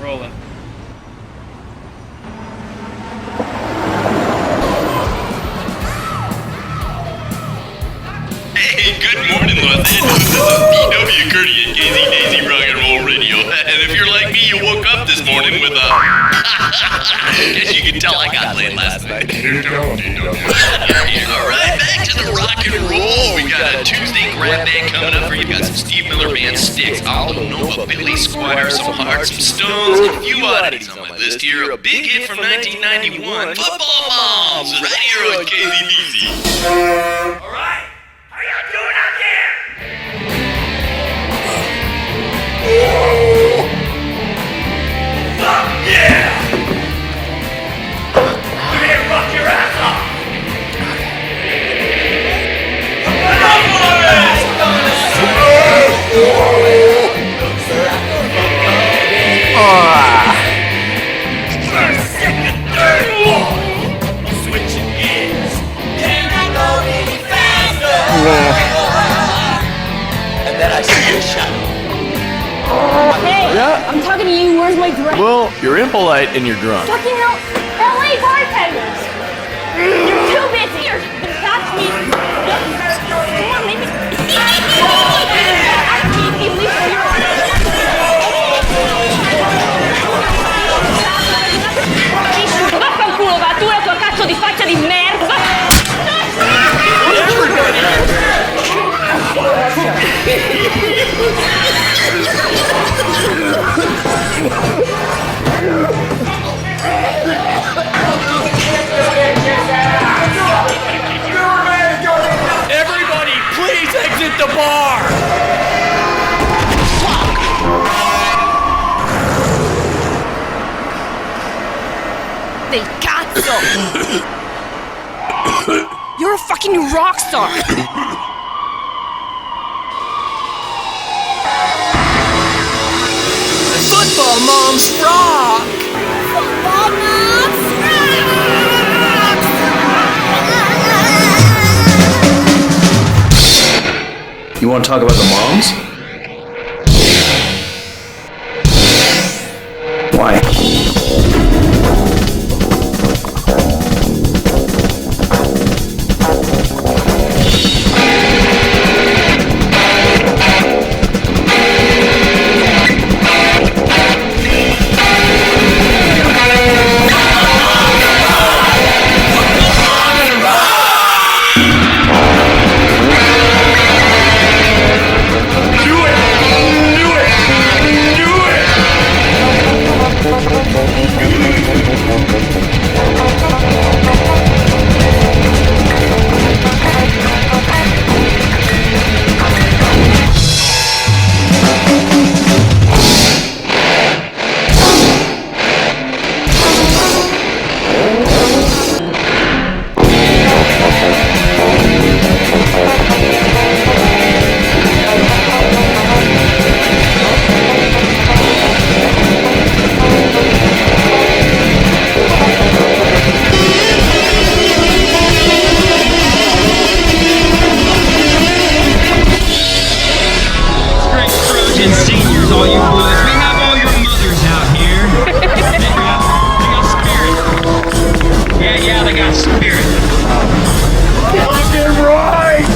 rolling. Hey, good morning, Los Angeles. This is DW Curdy at Casey Daisy Rock and Roll Radio. And if you're like me, you woke up this morning with a... Guess you can tell I got laid last night. Alright, back to the rock and roll. We got a Tuesday grab bag coming up for you. Got some Steve Miller Band sticks, all Nova Billy Squire, some Hearts, some Stones, and a few oddities on my list here. A big hit from 1991, Football Moms, right here on KZDC. Alright. How y'all doing out there? Fuck yeah! We're here to rock your ass off! First, second, third, fourth! Switching gears! Can I go any faster? And then I see a shadow. Hey, yeah? I'm talking to you. Where's my drink? Well, you're impolite and you're drunk. Fucking hell, LA bartenders! You're too busy. Here, catch me. Come on, maybe. Vaffanculo, va, tu e la tua cazzo di faccia di merda! Everybody, please exit the bar! Del cazzo! You're a fucking rock star! Football Moms rock! Football moms rock! You want to talk about the moms? Why? Seniors, all you boys, we have all your mothers out here. They got spirit. Yeah, they got spirit. Fucking right!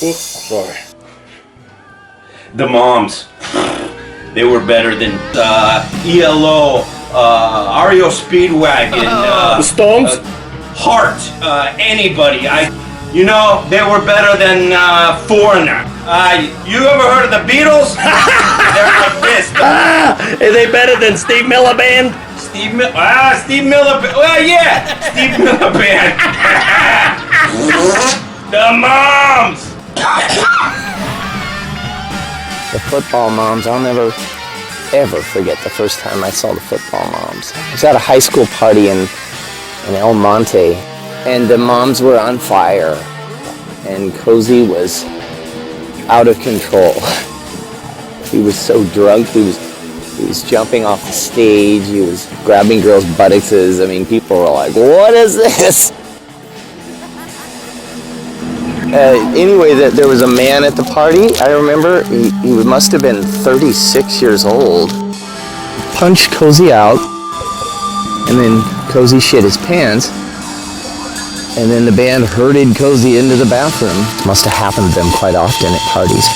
Oops, sorry. The moms. They were better than ELO, REO Speedwagon, The Stones? Heart, anybody. They were better than Foreigner. You ever heard of the Beatles? They're like this. Are they better than Steve Miller Band? Steve Miller. Well, yeah, Steve Miller Band. The moms. The football moms. I'll never ever forget the first time I saw the Football Moms. I was at a high school party in El Monte, and the moms were on fire, and Cozy was out of control. He was so drunk, he was jumping off the stage, he was grabbing girls' buttocks. I mean, people were like, what is this? Anyway, there was a man at the party. I remember he must have been 36 years old. Punched Cozy out, and then Cozy shit his pants, and then the band herded Cozy into the bathroom. Must have happened to them quite often at parties.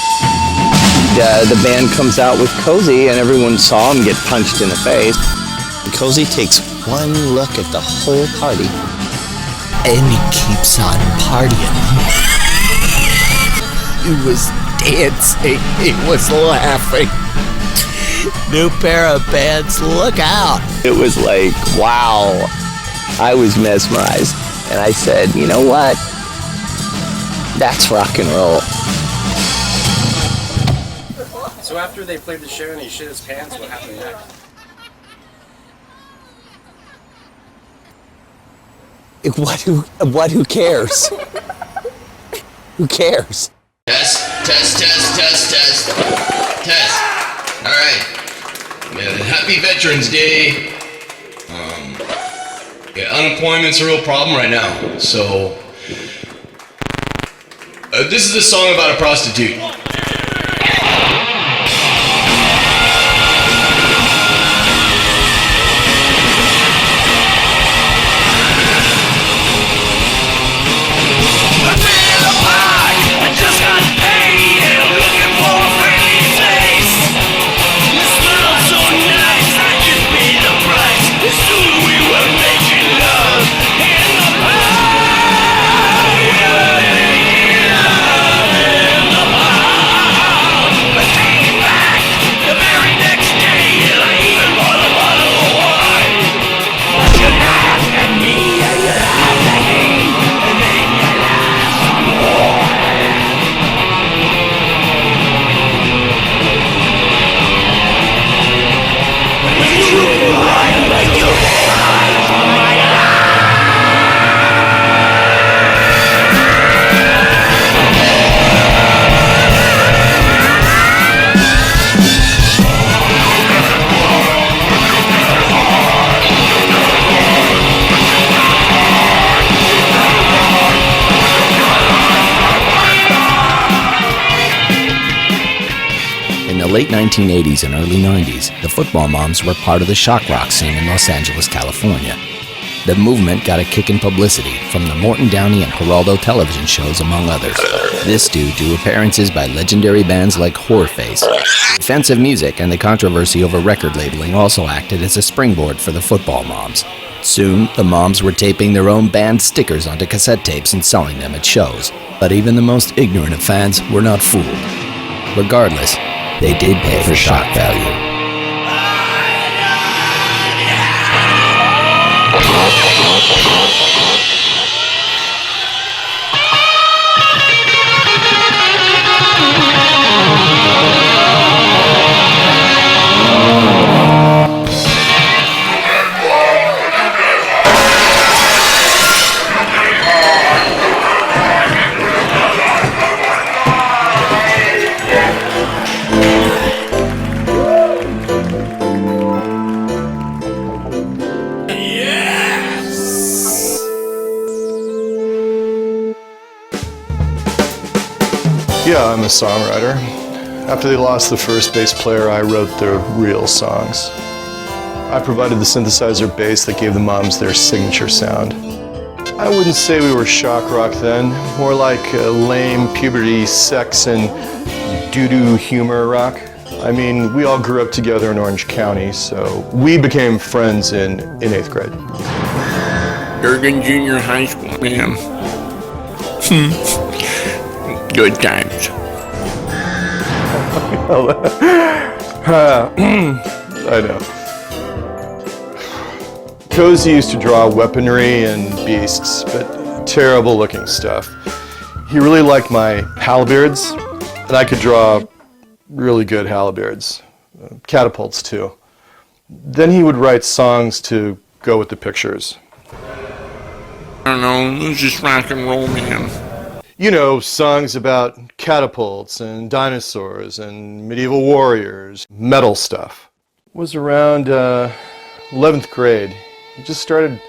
The band comes out with Cozy, and everyone saw him get punched in the face. Cozy takes one look at the whole party, and he keeps on partying. He was dancing, he was laughing. New pair of pants, look out. It was like, wow. I was mesmerized. And I said, you know what? That's rock and roll. So after they played the show and he shit his pants, what happened next? Who cares? Who cares? Test. All right. Happy Veterans Day. Unemployment's a real problem right now. So, this is a song about a prostitute. Late 1980s and early 90s, the Football Moms were part of the shock rock scene in Los Angeles, California. The movement got a kick in publicity from the Morton Downey and Geraldo television shows, among others. This due to appearances by legendary bands like Whoreface. Offensive music and the controversy over record labeling also acted as a springboard for the Football Moms. Soon, the Moms were taping their own band stickers onto cassette tapes and selling them at shows. But even the most ignorant of fans were not fooled. Regardless, they did pay for shock value. Yeah, I'm a songwriter. After they lost the first bass player, I wrote their real songs. I provided the synthesizer bass that gave the Moms their signature sound. I wouldn't say we were shock rock then, more like lame puberty, sex, and doo-doo humor rock. I mean, we all grew up together in Orange County, so we became friends in 8th grade. Durgan Junior High School, man. Good times. I know. Cozy used to draw weaponry and beasts, but terrible looking stuff. He really liked my halberds, and I could draw really good halberds. catapults too. Then he would write songs to go with the pictures. I don't know, who's just rock and roll, man? You know, songs about catapults and dinosaurs and medieval warriors, metal stuff. It was around 11th grade. He just started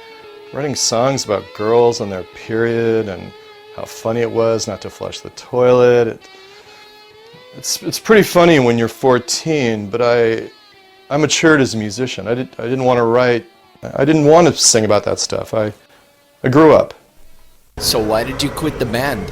writing songs about girls and their period and how funny it was not to flush the toilet. It's pretty funny when you're 14, but I matured as a musician. I didn't want to write. I didn't want to sing about that stuff. I grew up. So why did you quit the band?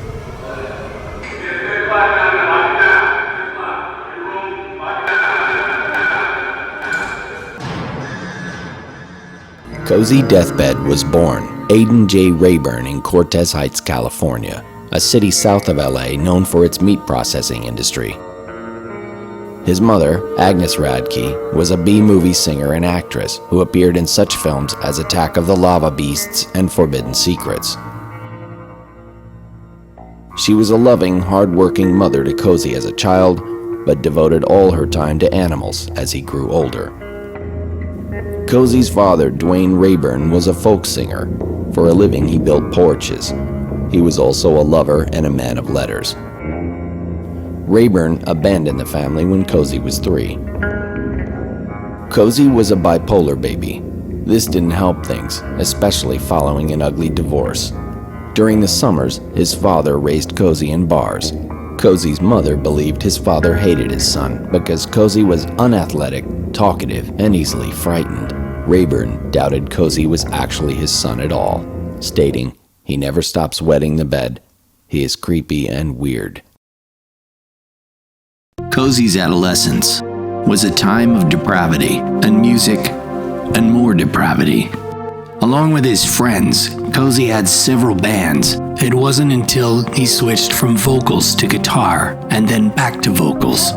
Cozy Deathbed was born Aidan J. Rayburn in Cortez Heights, California, a city south of LA known for its meat processing industry. His mother, Agnes Radke, was a B-movie singer and actress who appeared in such films as Attack of the Lava Beasts and Forbidden Secrets. She was a loving, hard-working mother to Cozy as a child, but devoted all her time to animals as he grew older. Cozy's father, Dwayne Rayburn, was a folk singer. For a living, he built porches. He was also a lover and a man of letters. Rayburn abandoned the family when Cozy was 3. Cozy was a bipolar baby. This didn't help things, especially following an ugly divorce. During the summers, his father raised Cozy in bars. Cozy's mother believed his father hated his son because Cozy was unathletic, talkative, and easily frightened. Rayburn doubted Cozy was actually his son at all, stating, "He never stops wetting the bed. He is creepy and weird." Cozy's adolescence was a time of depravity and music and more depravity. Along with his friends, Cozy had several bands. It wasn't until he switched from vocals to guitar and then back to vocals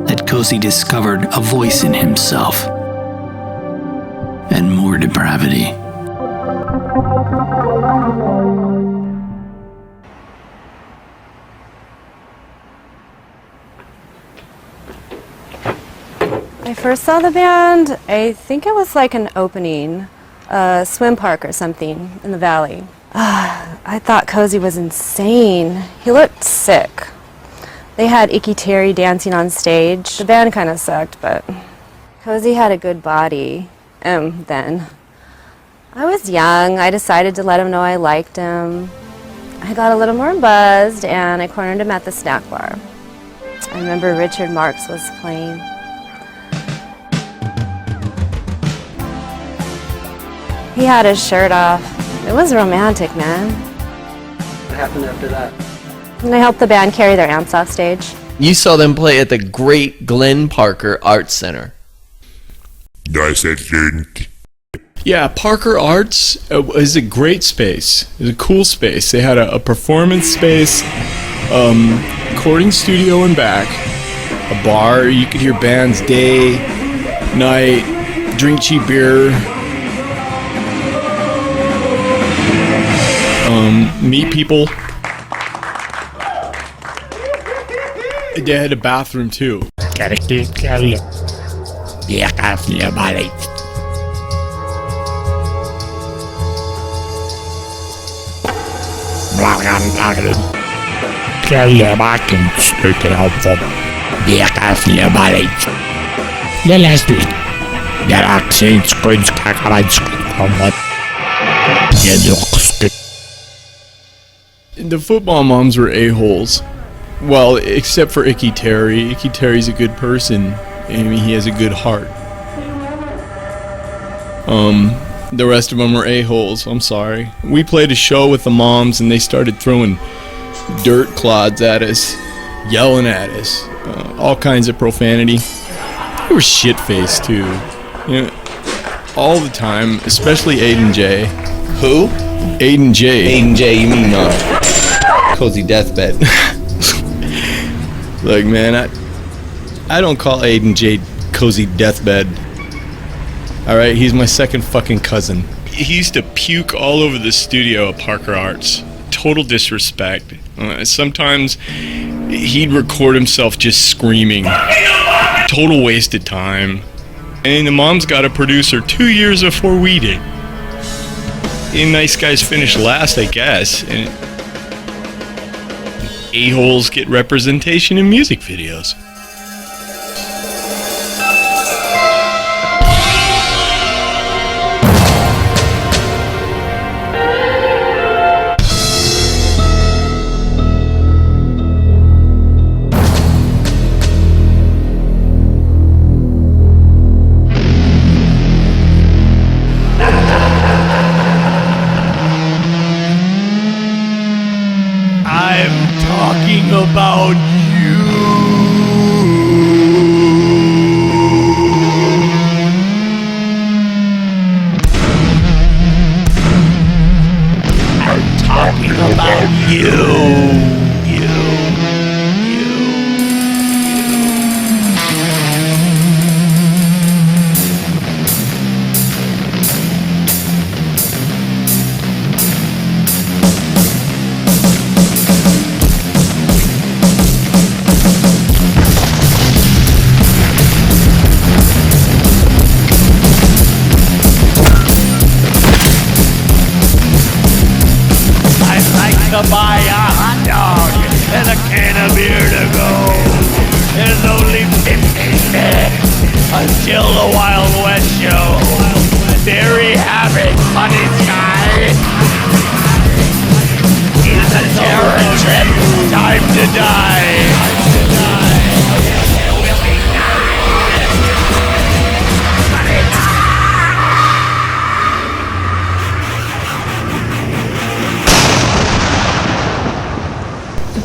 that Cozy discovered a voice in himself. And more depravity. I first saw the band, I think it was like an opening, a swim park or something in the valley. I thought Cozy was insane. He looked sick. They had Icky Terry dancing on stage. The band kind of sucked, but Cozy had a good body. Then. I was young. I decided to let him know I liked him. I got a little more buzzed and I cornered him at the snack bar. I remember Richard Marx was playing. He had his shirt off. It was romantic, man. What happened after that? And I helped the band carry their amps off stage. You saw them play at the great Glenn Parker Arts Center. Yeah, Parker Arts is a great space. It's a cool space. They had a performance space, recording studio in back, a bar. You could hear bands day, night, drink cheap beer, meet people. They had a bathroom too. The football moms were a-holes. Well, except for Icky Terry. Icky Terry's a good person. I mean, he has a good heart. The rest of them were a-holes. I'm sorry. We played a show with the moms and they started throwing dirt clods at us, yelling at us, all kinds of profanity. They were shit-faced too. You know, all the time, especially Aidan J. Who? Aidan J. Aidan J, you mean Cozy Deathbed. Look, man, I don't call Aidan J Cozy Deathbed. Alright, he's my second fucking cousin. He used to puke all over the studio at Parker Arts. Total disrespect. Sometimes he'd record himself just screaming. Total waste of time. And the mom's got a producer 2 years before we did. And nice guys finish last, I guess. And a-holes get representation in music videos. Talking about you. I'm talking about you. To buy a hot dog and a can of beer to go. There's only 15 minutes until the Wild West show. There we have it, funny sky. It's a terror trip, time to die.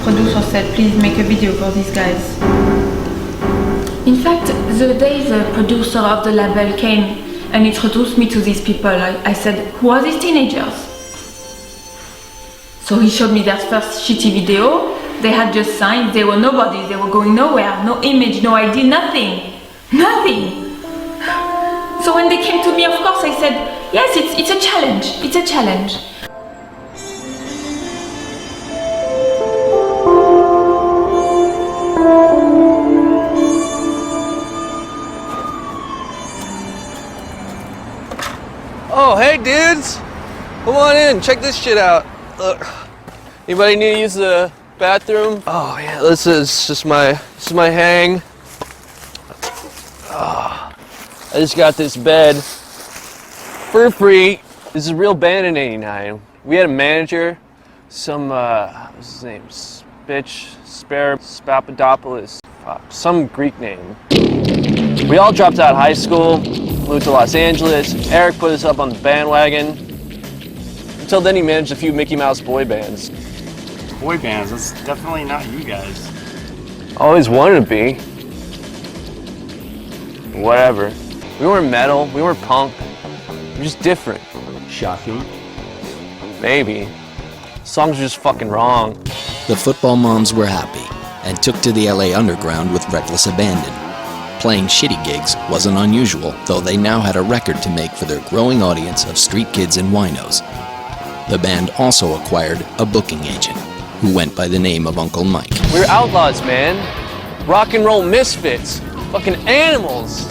Producer said, please make a video for these guys. In fact, the day the producer of the label came and introduced me to these people, I said, who are these teenagers? So he showed me their first shitty video. They had just signed, they were nobody, they were going nowhere, no image, no ID, nothing. Nothing! So when they came to me, of course, I said, yes, it's a challenge, it's a challenge. Oh, hey dudes! Come on in, check this shit out. Anybody need to use the bathroom? Oh yeah, this is my hang. I just got this bed for free. This is real band in '89. We had a manager, some what's his name? Spapadopoulos. Some Greek name. We all dropped out of high school, moved to Los Angeles. Eric put us up on the bandwagon. Until then, he managed a few Mickey Mouse boy bands. Boy bands, that's definitely not you guys. Always wanted to be. Whatever. We weren't metal, we weren't punk. We were just different. Shocking. Maybe. Songs were just fucking wrong. The football moms were happy and took to the LA Underground with reckless abandon. Playing shitty gigs wasn't unusual, though they now had a record to make for their growing audience of street kids and winos. The band also acquired a booking agent, who went by the name of Uncle Mike. We're outlaws, man. Rock and roll misfits. Fucking animals.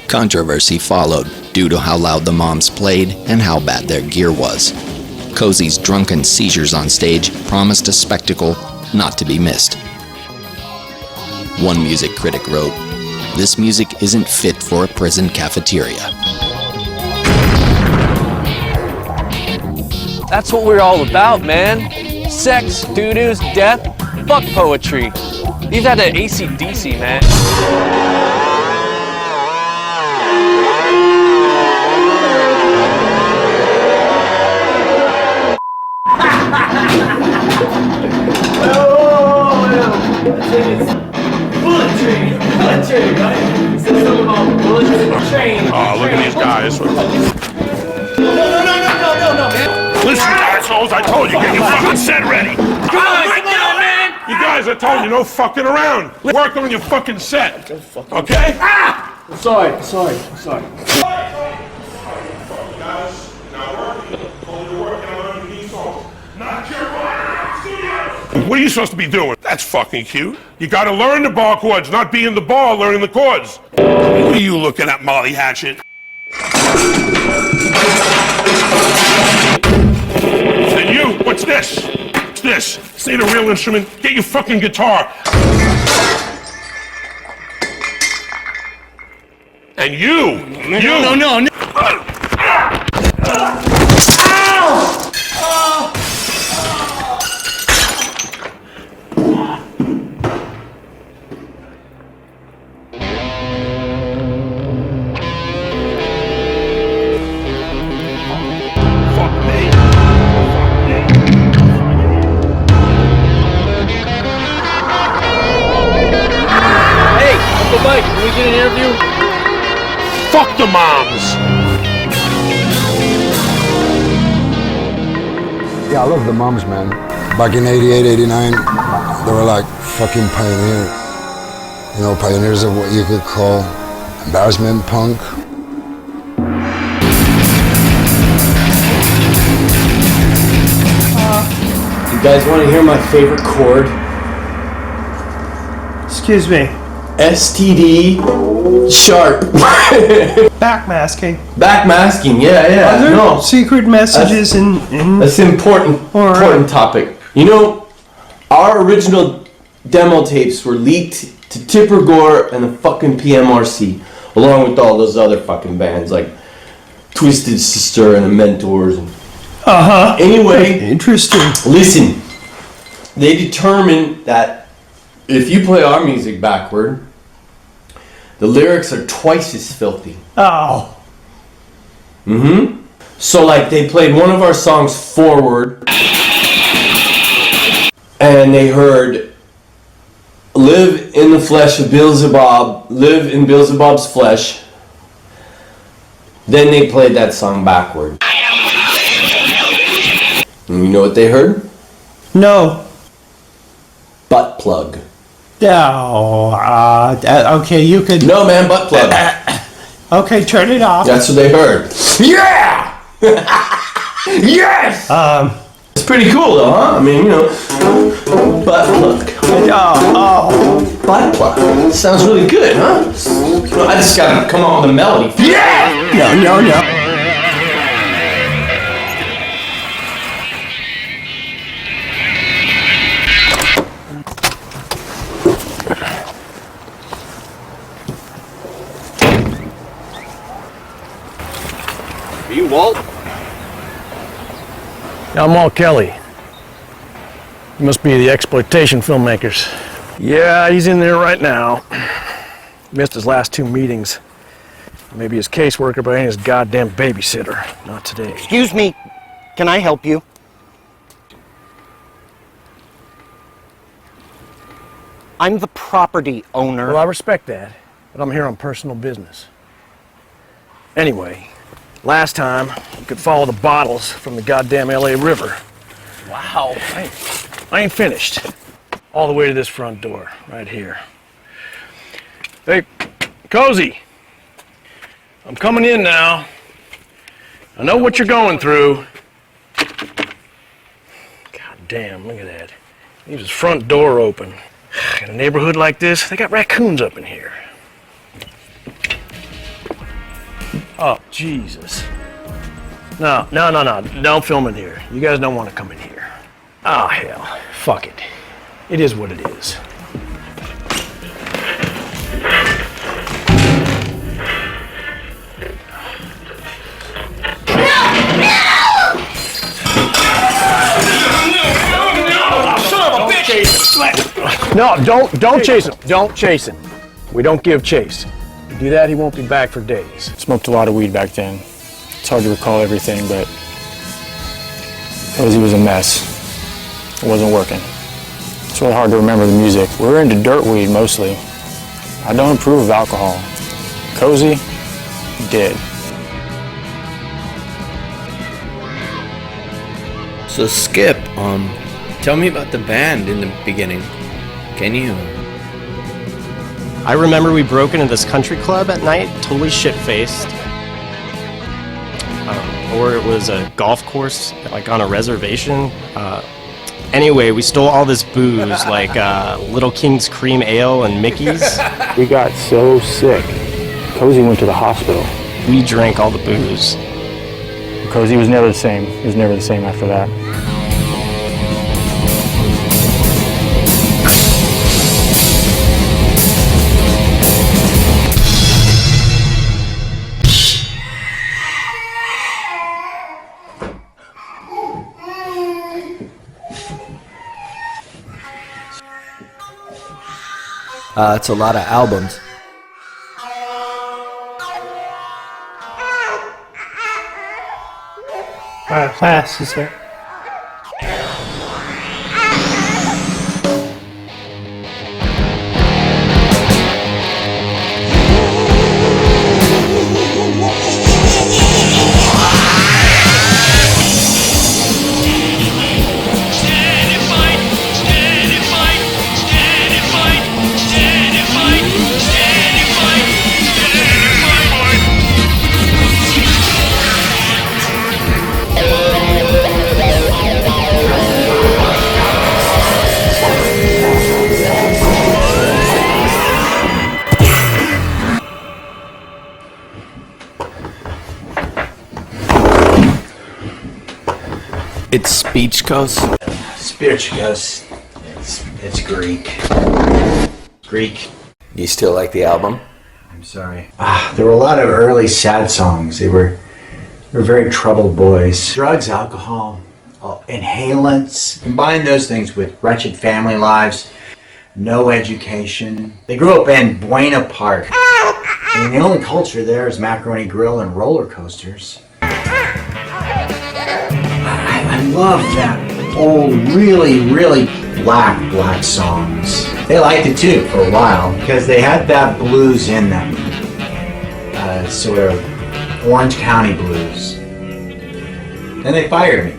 Controversy followed due to how loud the moms played and how bad their gear was. Cozy's drunken seizures on stage promised a spectacle not to be missed. One music critic wrote, "This music isn't fit for a prison cafeteria." That's what we're all about, man. Sex, doo-doos, death, fuck poetry. Leave that to AC/DC, man. Bullet train, right? Said something about bullet train. Oh, look at these guys. No, man. Listen, assholes, I told you, get your fucking set ready. Come on, man. You guys, I told you, no fucking around. Work on your fucking set. Okay? Ah! I'm sorry. What are you supposed to be doing? That's fucking cute. You gotta learn the bar chords, not be in the bar learning the chords. What are you looking at, Molly Hatchet? And you, what's this? What's this? This ain't a real instrument. Get your fucking guitar. And you. No. Mike, can we get an interview? Fuck the moms! Yeah, I love the moms, man. Back in 88, 89, they were like fucking pioneers. You know, pioneers of what you could call embarrassment punk. You guys want to hear my favorite chord? Excuse me. STD sharp. Backmasking. Backmasking, yeah. Are there No. secret messages in That's an important topic. You know, our original demo tapes were leaked to Tipper Gore and the fucking PMRC, along with all those other fucking bands like Twisted Sister and the Mentors. Anyway, interesting. Listen, they determined that if you play our music backward, the lyrics are twice as filthy. Oh. So like they played one of our songs forward and they heard live in the flesh of Beelzebub, live in Beelzebub's flesh. Then they played that song backward. And you know what they heard? No. Butt plug. Oh, okay, you could... No, man, butt plug. Okay, turn it off. That's what they heard. Yeah! Yes! It's pretty cool though, huh? I mean, you know, butt plug. Butt plug. Sounds really good, huh? I just gotta come up with a melody. Yeah! No. Are you Walt? I'm Walt Kelly. You must be the exploitation filmmakers. Yeah, he's in there right now. Missed his last 2 meetings. Maybe his caseworker, but ain't his goddamn babysitter. Not today. Excuse me, can I help you? I'm the property owner. Well, I respect that, but I'm here on personal business. Anyway, last time, you could follow the bottles from the goddamn LA River. Wow. I ain't finished. All the way to this front door, right here. Hey, Cozy. I'm coming in now. I know what you're going through. God damn, look at that. Leaves his front door open. In a neighborhood like this, they got raccoons up in here. Oh, Jesus. No. Don't film in here. You guys don't want to come in here. Oh, hell. Fuck it. It is what it is. No, don't chase him. Don't chase him. We don't give chase. If you do that, he won't be back for days. Smoked a lot of weed back then. It's hard to recall everything, but Cozy was a mess. It wasn't working. It's really hard to remember the music. We were into dirt weed mostly. I don't approve of alcohol. Cozy did. So Skip, tell me about the band in the beginning. Can you? I remember we broke into this country club at night, totally shit-faced. Or it was a golf course, like on a reservation. Anyway, we stole all this booze, like Little King's Cream Ale and Mickey's. We got so sick. Cozy went to the hospital. We drank all the booze. Cozy was never the same. He was never the same after that. It's a lot of albums. Class is there. It's Speechkos. Speechkos. It's Greek. Greek. You still like the album? I'm sorry. There were a lot of early sad songs. They were very troubled boys. Drugs, alcohol, inhalants. Combine those things with wretched family lives, no education. They grew up in Buena Park. And the only culture there is macaroni grill and roller coasters. I love that old, really black songs. They liked it too for a while because they had that blues in them. Sort of Orange County blues. Then they fired me.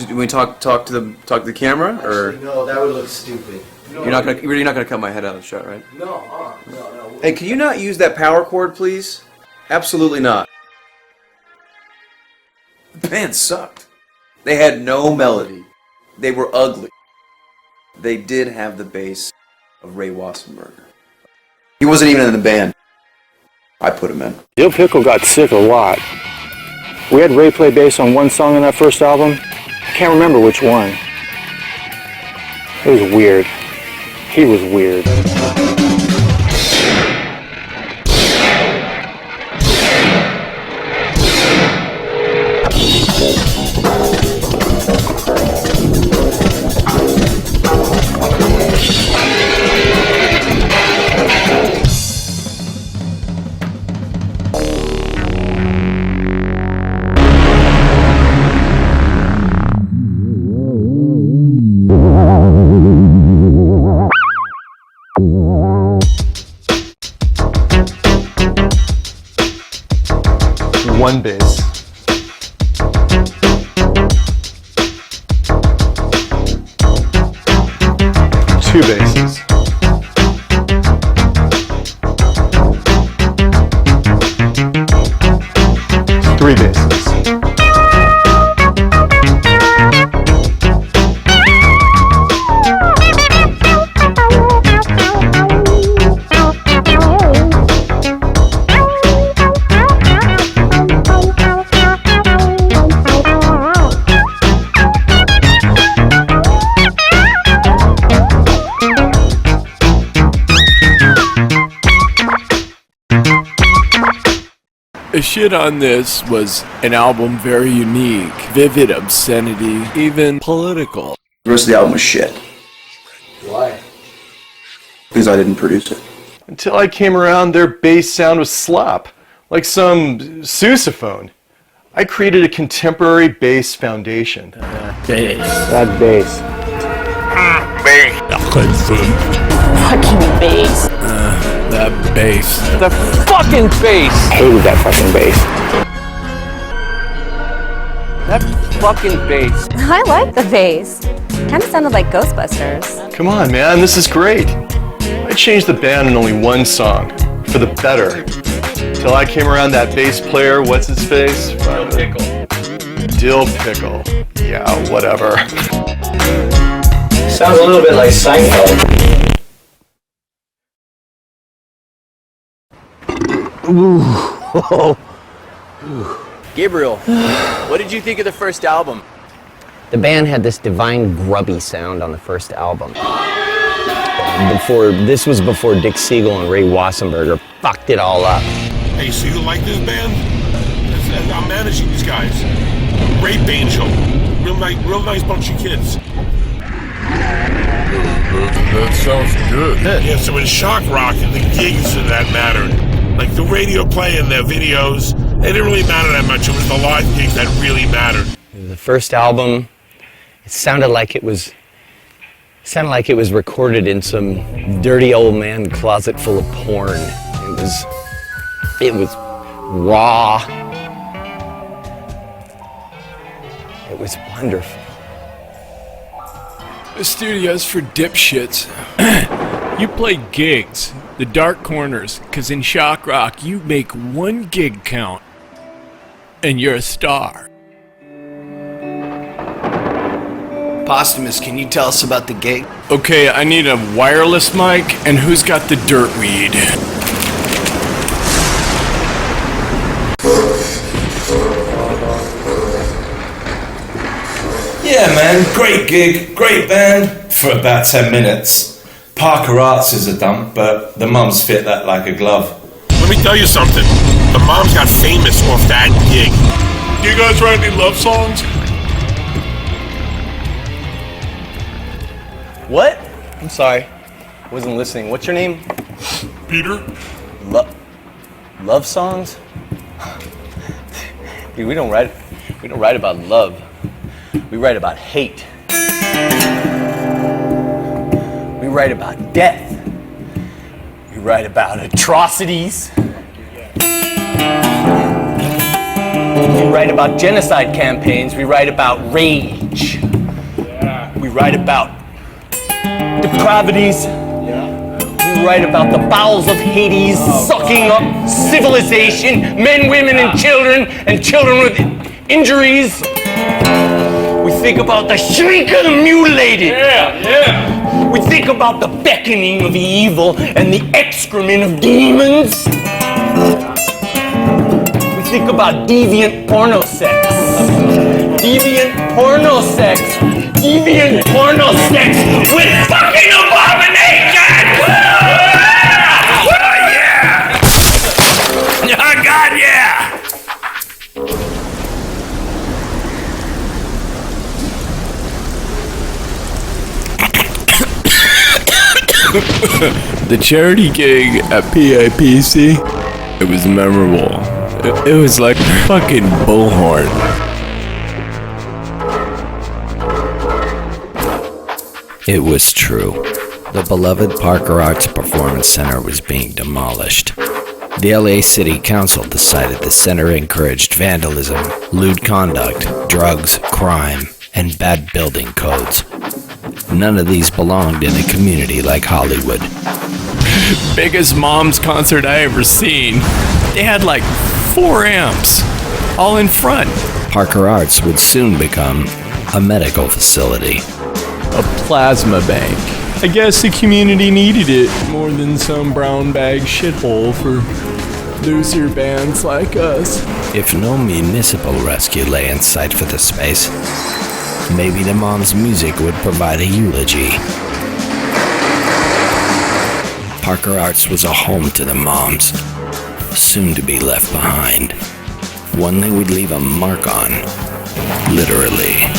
Do we talk to the camera, or? Actually, no, that would look stupid. You're not gonna cut my head out of the shot, right? No. Hey, can you not use that power chord, please? Absolutely not. The band sucked. They had no melody. They were ugly. They did have the bass of Ray Wassenberger. He wasn't even in the band. I put him in. Dill Pickle got sick a lot. We had Ray play bass on one song on that first album. I can't remember which one. It was weird. He was weird. One bass. Two basses. Three basses. shit on this was an album very unique, vivid obscenity, even political. The rest of the album was shit. Why? Because I didn't produce it. Until I came around, their bass sound was slop, like some sousaphone. I created a contemporary bass foundation. Bass. That bass. Bass. Fucking bass. That bass. The fucking bass. Hated that fucking bass. That fucking bass. I like the bass. Kind of sounded like Ghostbusters. Come on, man, this is great. I changed the band in only one song, for the better. Till I came around that bass player, what's his face? Dill Pickle. Dill Pickle. Yeah, whatever. Sounds a little bit like Seinfeld. Gabriel, what did you think of the first album? The band had this divine grubby sound on the first album. This was before Dick Siegel and Ray Wassenberger fucked it all up. Hey, so you like this band? I'm managing these guys. Great angel. Real nice bunch of kids. That sounds good. Yeah, so in shock rock, the gigs that mattered. Like the radio play and their videos, they didn't really matter that much. It was the live gigs that really mattered. The first album, it sounded like it was recorded in some dirty old man closet full of porn. It was raw. It was wonderful. The studio's for dipshits. You play gigs, the dark corners, because in shock rock you make one gig count and you're a star. Posthumous, can you tell us about the gig? Okay, I need a wireless mic, and who's got the dirt weed? Yeah, man, great gig, great band for about 10 minutes. Parker Arts is a dump, but the mums fit that like a glove. Let me tell you something. The moms got famous off that gig. Do you guys write any love songs? What? I'm sorry. Wasn't listening. What's your name? Peter? Love songs? Dude, we don't write about love. We write about hate. We write about death. We write about atrocities. We write about genocide campaigns. We write about rage. We write about depravities. We write about the bowels of Hades sucking up civilization, men, women, and children with injuries. We think about the shriek of the mutilated. We think about the beckoning of evil and the excrement of demons. We think about deviant porno sex. Deviant porno sex. Deviant porno sex with fucking abomination! Yeah! Oh, God, yeah! The charity gig at PIPC, it was memorable. It was like a fucking bullhorn. It was true. The beloved Parker Arts Performance Center was being demolished. The LA City Council decided the center encouraged vandalism, lewd conduct, drugs, crime, and bad building codes. None of these belonged in a community like Hollywood. Biggest Moms concert I ever seen. They had like 4 amps, all in front. Parker Arts would soon become a medical facility. A plasma bank. I guess the community needed it more than some brown bag shithole for loser bands like us. If no municipal rescue lay in sight for the space, maybe the Moms' music would provide a eulogy. Parker Arts was a home to the Moms, soon to be left behind. One they would leave a mark on, literally.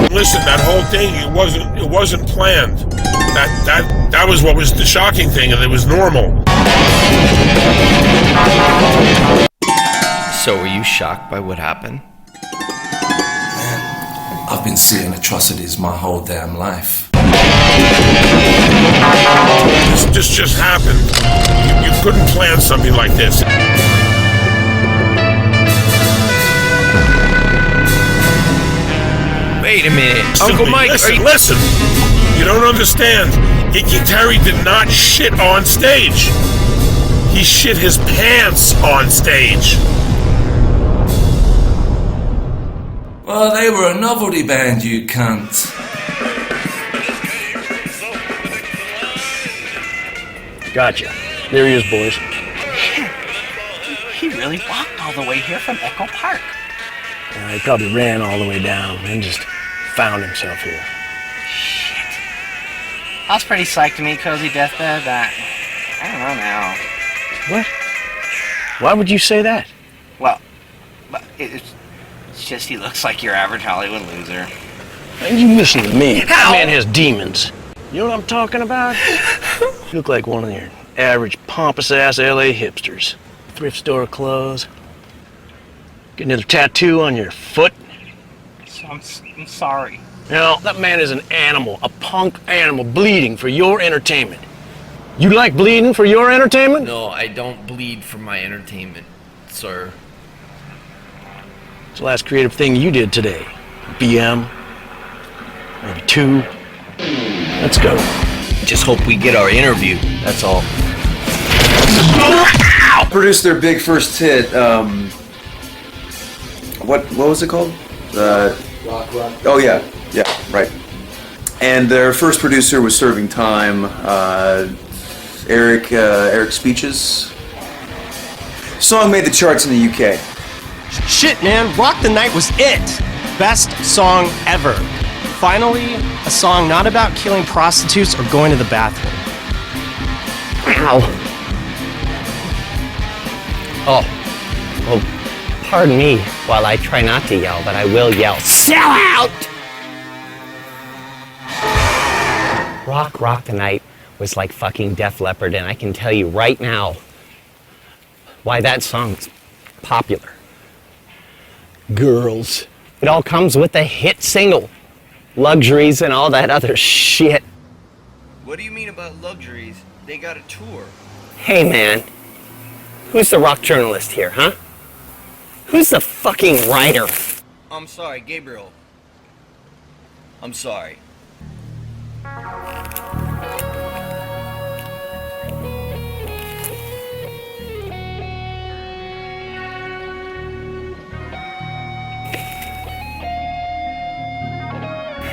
Listen, that whole thing, it wasn't planned. That was what was the shocking thing, and it was normal. So were you shocked by what happened? Man, I've been seeing atrocities my whole damn life. This just happened. You couldn't plan something like this. Wait a minute, Uncle Mike, listen. You don't understand. Icky Terry did not shit on stage. He shit his pants on stage. Well, they were a novelty band, you cunt. Gotcha. There he is, boys. He really walked all the way here from Echo Park. He probably ran all the way down and just found himself here. Shit. I was pretty psyched to meet Cozy Deathbed, but I don't know now. What? Why would you say that? Well, it's just he looks like your average Hollywood loser. Hey, you listen to me. That man has demons. You know what I'm talking about? You look like one of your average pompous-ass LA hipsters. Thrift store clothes. Get another tattoo on your foot. So I'm sorry. You know, that man is an animal, a punk animal, bleeding for your entertainment. You like bleeding for your entertainment? No, I don't bleed for my entertainment, sir. It's the last creative thing you did today. BM, maybe 2. Let's go. Just hope we get our interview, that's all. Produced their big first hit, what was it called? Rock. Oh yeah, right. And their first producer was Serving Time, Eric Speeches. Song made the charts in the UK. Shit, man, Rock the Night was it. Best song ever. Finally, a song not about killing prostitutes or going to the bathroom. Ow. Oh, pardon me while I try not to yell, but I will yell, sell out! Rock the Night was like fucking Def Leppard, and I can tell you right now why that song's popular. Girls. It all comes with a hit single. Luxuries and all that other shit. What do you mean about luxuries? They got a tour. Hey man, who's the rock journalist here, huh? Who's the fucking writer? I'm sorry, Gabriel. I'm sorry.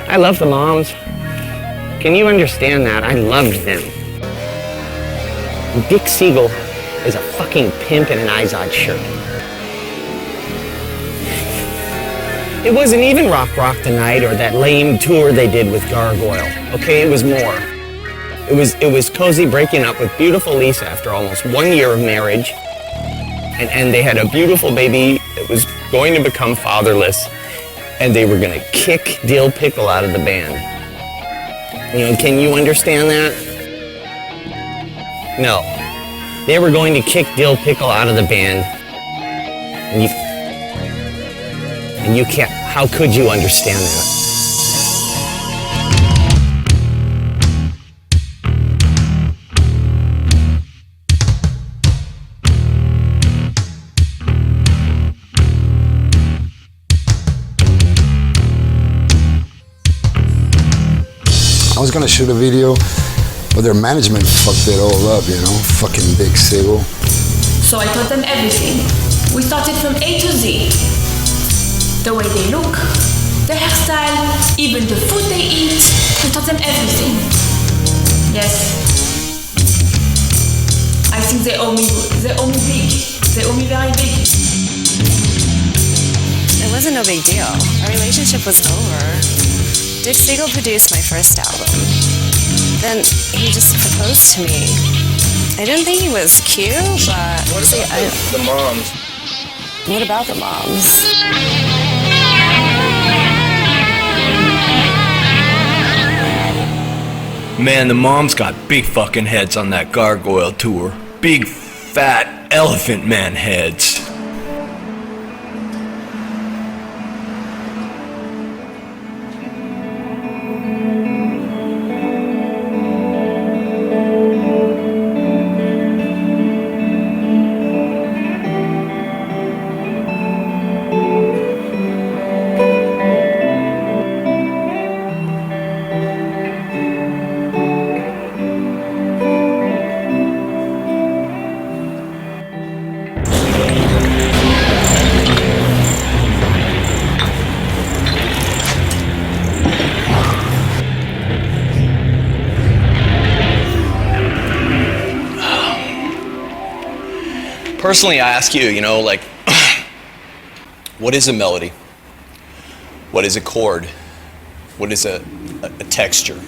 I love the Moms. Can you understand that? I loved them. Dick Siegel is a fucking pimp in an Izod shirt. It wasn't even Rock the Night or that lame tour they did with Gargoyle. Okay, it was more. It was Cozy breaking up with beautiful Lisa after almost 1 year of marriage. And they had a beautiful baby that was going to become fatherless. And they were gonna kick Dill Pickle out of the band. You know, can you understand that? No. They were going to kick Dill Pickle out of the band. And you can't, how could you understand that? I was gonna shoot a video, but their management fucked it all up, you know? Fucking Dick Siegel. So I taught them everything. We started from A to Z. The way they look, the hairstyle, even the food they eat. We taught them everything. Yes. I think they owe me big. They owe me very big. It wasn't no big deal. Our relationship was over. Dick Siegel produced my first album. Then he just proposed to me. I didn't think he was cute, but... What about the Moms? What about the Moms? Man, the Moms got big fucking heads on that Gargoyle tour. Big, fat, elephant man heads. Personally, I ask you, like, what is a melody? What is a chord? What is a texture?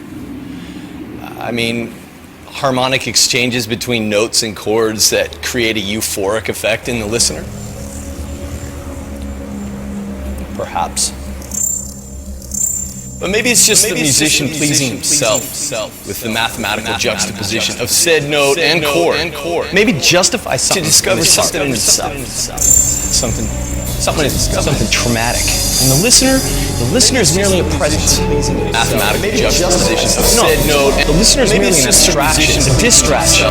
I mean, harmonic exchanges between notes and chords that create a euphoric effect in the listener? Perhaps. But maybe it's just the musician pleasing himself with the mathematical juxtaposition of said note and chord. Maybe justify something to discover something in himself. Something traumatic. And the listener is merely a presence. Mathematical juxtaposition of said note. The listener is merely an abstraction, a distraction.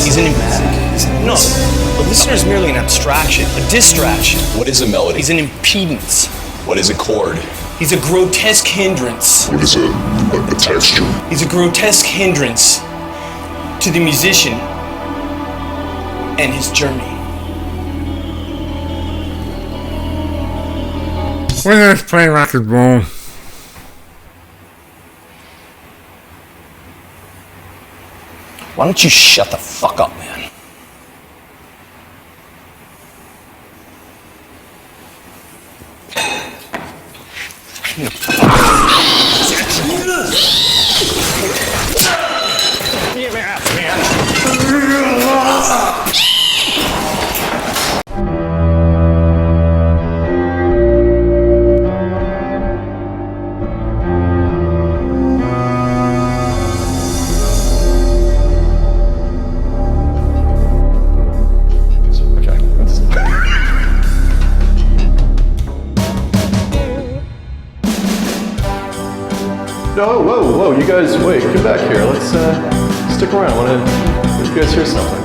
He's an no. The listener is merely an abstraction, a distraction. What is a melody? He's an impedance. What is a chord? He's a grotesque hindrance. What is a texture? He's a grotesque hindrance to the musician and his journey. When I play rock and roll, why don't you shut the fuck up, man? No, whoa, you guys, wait, come back here. Let's stick around. I want to let you guys hear something.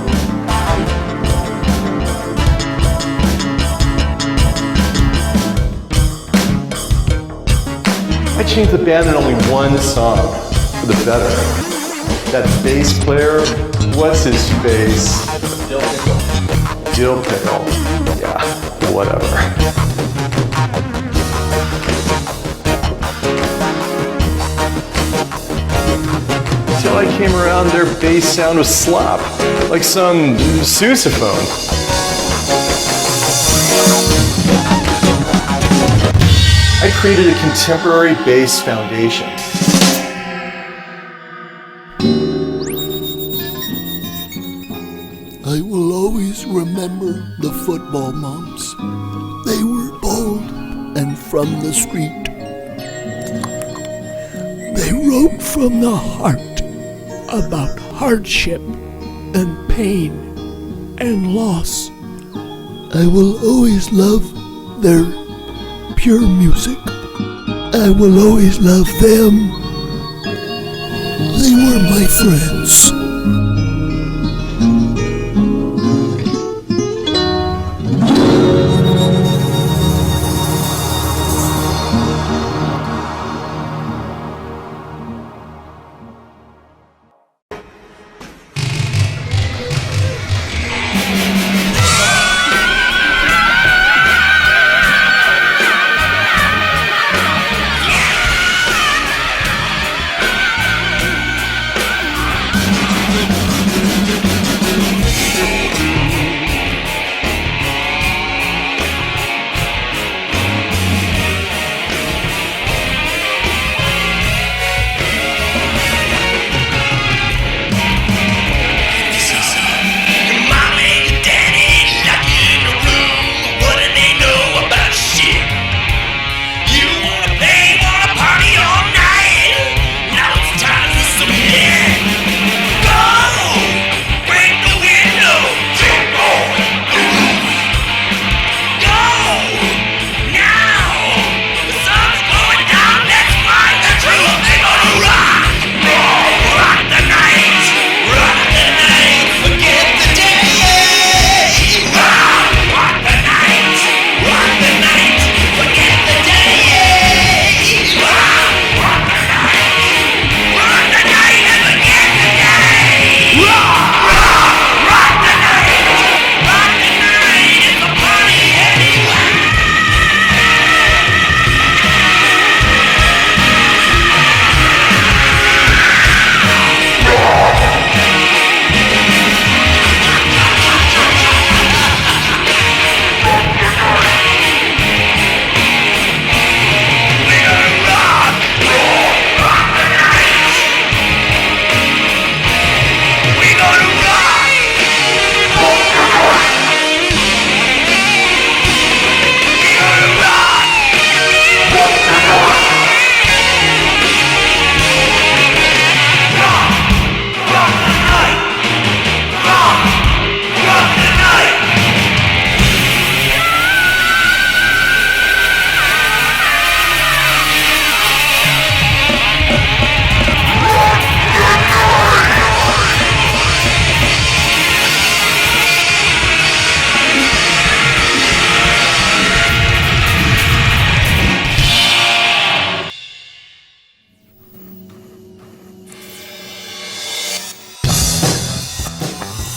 I changed the band in only one song for the better. That bass player, what's his face? Dill Pickle. Yeah, whatever. Till I came around, their bass sound was slop, like some sousaphone. I created a contemporary bass foundation. I will always remember the football moms. They were bold and from the street. They wrote from the heart about hardship and pain and loss. I will always love their pure music. I will always love them. They were my friends.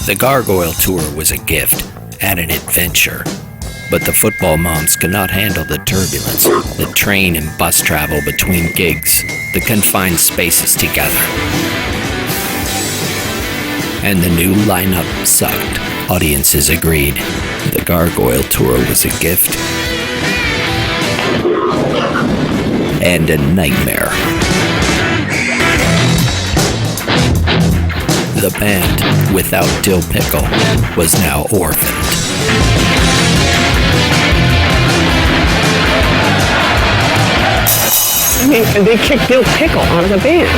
The Gargoyle Tour was a gift and an adventure, but the football moms could not handle the turbulence, the train and bus travel between gigs, the confined spaces together. And the new lineup sucked. Audiences agreed. The Gargoyle Tour was a gift and a nightmare. The band, without Dill Pickle, was now orphaned. I mean, they kicked Dill Pickle out of the band.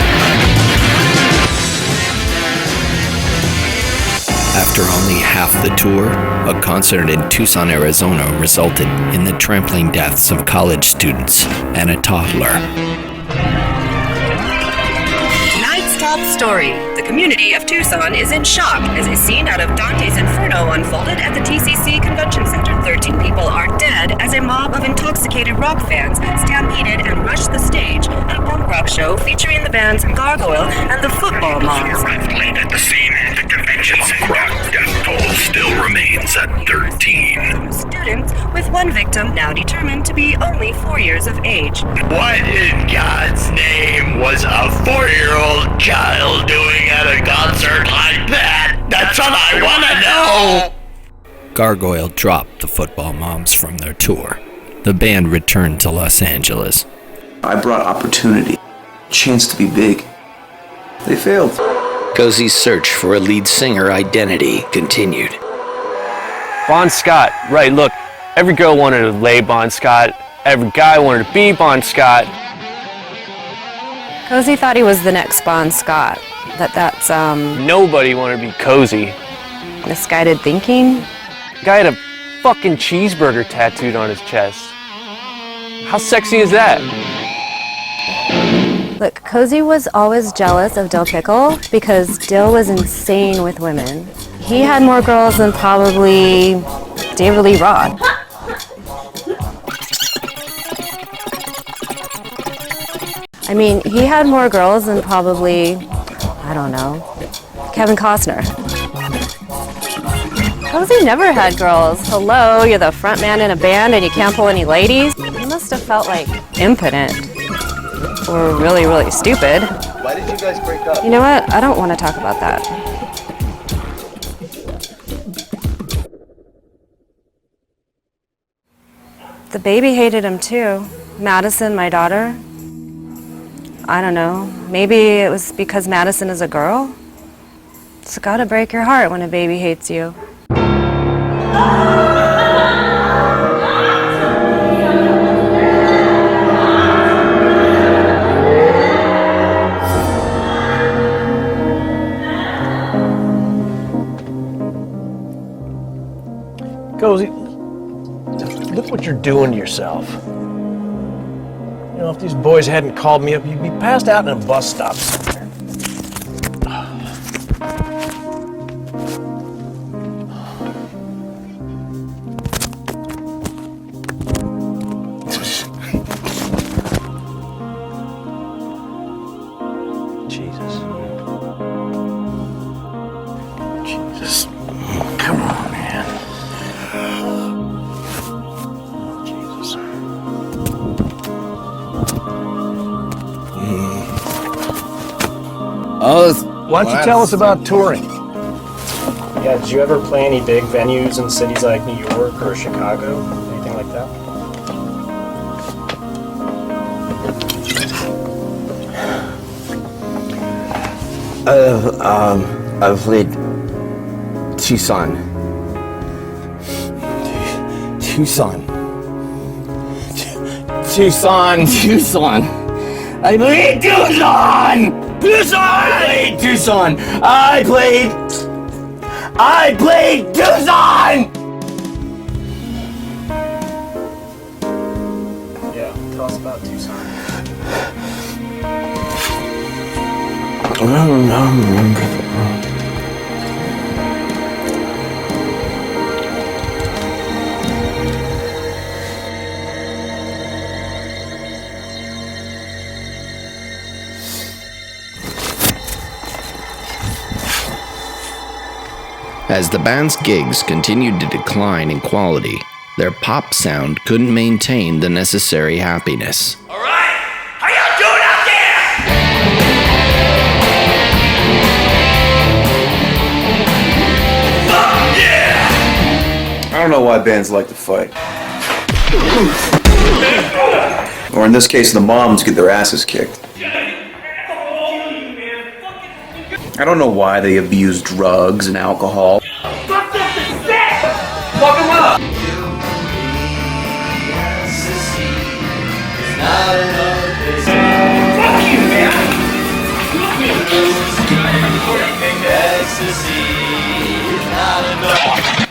After only half the tour, a concert in Tucson, Arizona resulted in the trampling deaths of college students and a toddler. top story. The community of Tucson is in shock as a scene out of Dante's Inferno unfolded at the TCC Convention Center. 13 people are dead as a mob of intoxicated rock fans stampeded and rushed the stage at a punk rock show featuring the bands Gargoyle and the Football Moms. Arrived late at the scene. The convention center death toll still remains at 13. Students, with one victim now determined to be only 4 years of age. What in God's name was a 4-year-old child doing at a concert like that? That's what I want to know! Gargoyle dropped the Football Moms from their tour. The band returned to Los Angeles. I brought opportunity, chance to be big. They failed. Cozy's search for a lead singer identity continued. Bon Scott, right, look, every girl wanted to lay Bon Scott, every guy wanted to be Bon Scott. Cozy thought he was the next Bon Scott. That's Nobody wanted to be Cozy. Misguided thinking? Guy had a fucking cheeseburger tattooed on his chest. How sexy is that? Look, Cozy was always jealous of Dill Pickle because Dill was insane with women. He had more girls than probably David Lee Roth. I mean, he had more girls than probably, I don't know, Kevin Costner. Cozy never had girls. Hello, you're the front man in a band and you can't pull any ladies? He must have felt like impotent. Or really, really stupid. Why did you guys break up? You know what? I don't want to talk about that. The baby hated him too. Madison, my daughter. I don't know. Maybe it was because Madison is a girl? It's gotta break your heart when a baby hates you. Cozy, look what you're doing to yourself. You know, if these boys hadn't called me up, you'd be passed out in a bus stop somewhere. Jesus. Come on, man. Jesus. Why don't you tell us about touring? Yeah, did you ever play any big venues in cities like New York or Chicago? Anything like that? I've played Tucson. I played Tucson! I played Tucson! Yeah, tell us about Tucson. I don't remember. As the band's gigs continued to decline in quality, their pop sound couldn't maintain the necessary happiness. I don't know why bands like to fight. Or in this case, the moms get their asses kicked. I don't know why they abuse drugs and alcohol. Fuck him up! Fuck you, man! Ecstasy is not enough.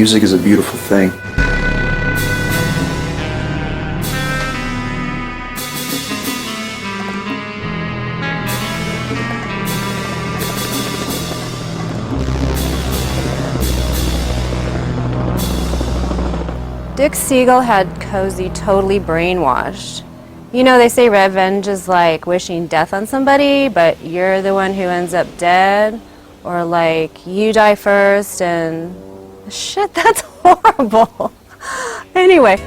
Music is a beautiful thing. Dick Siegel had Cozy totally brainwashed. You know, they say revenge is like wishing death on somebody, but you're the one who ends up dead. Or like, you die first and... Shit, that's horrible. Anyway,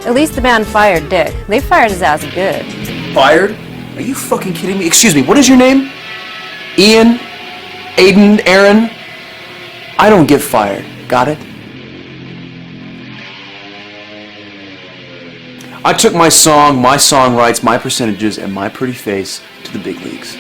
at least the band fired Dick. They fired his ass good. Fired? Are you fucking kidding me? Excuse me, what is your name? Ian? Aiden? Aaron? I don't get fired. Got it? I took my song, my song rights, my percentages, and my pretty face to the big leagues.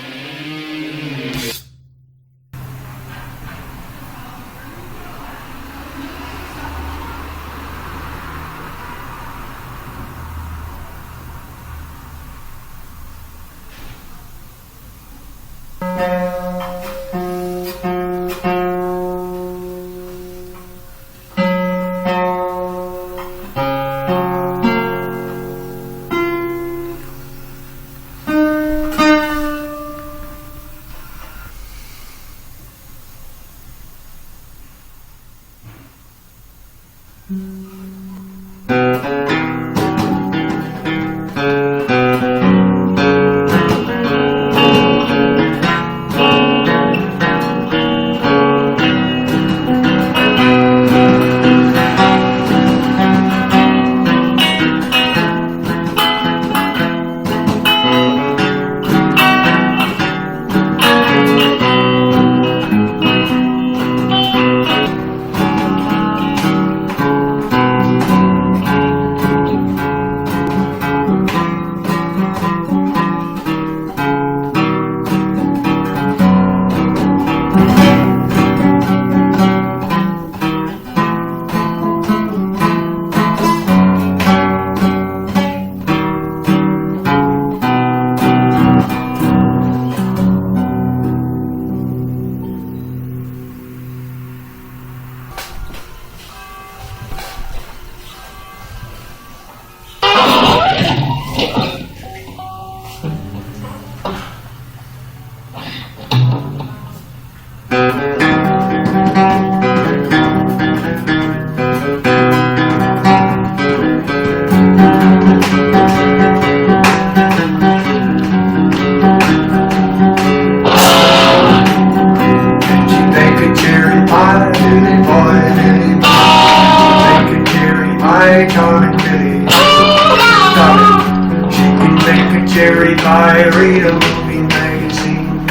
Cherry pie, read a movie magazine.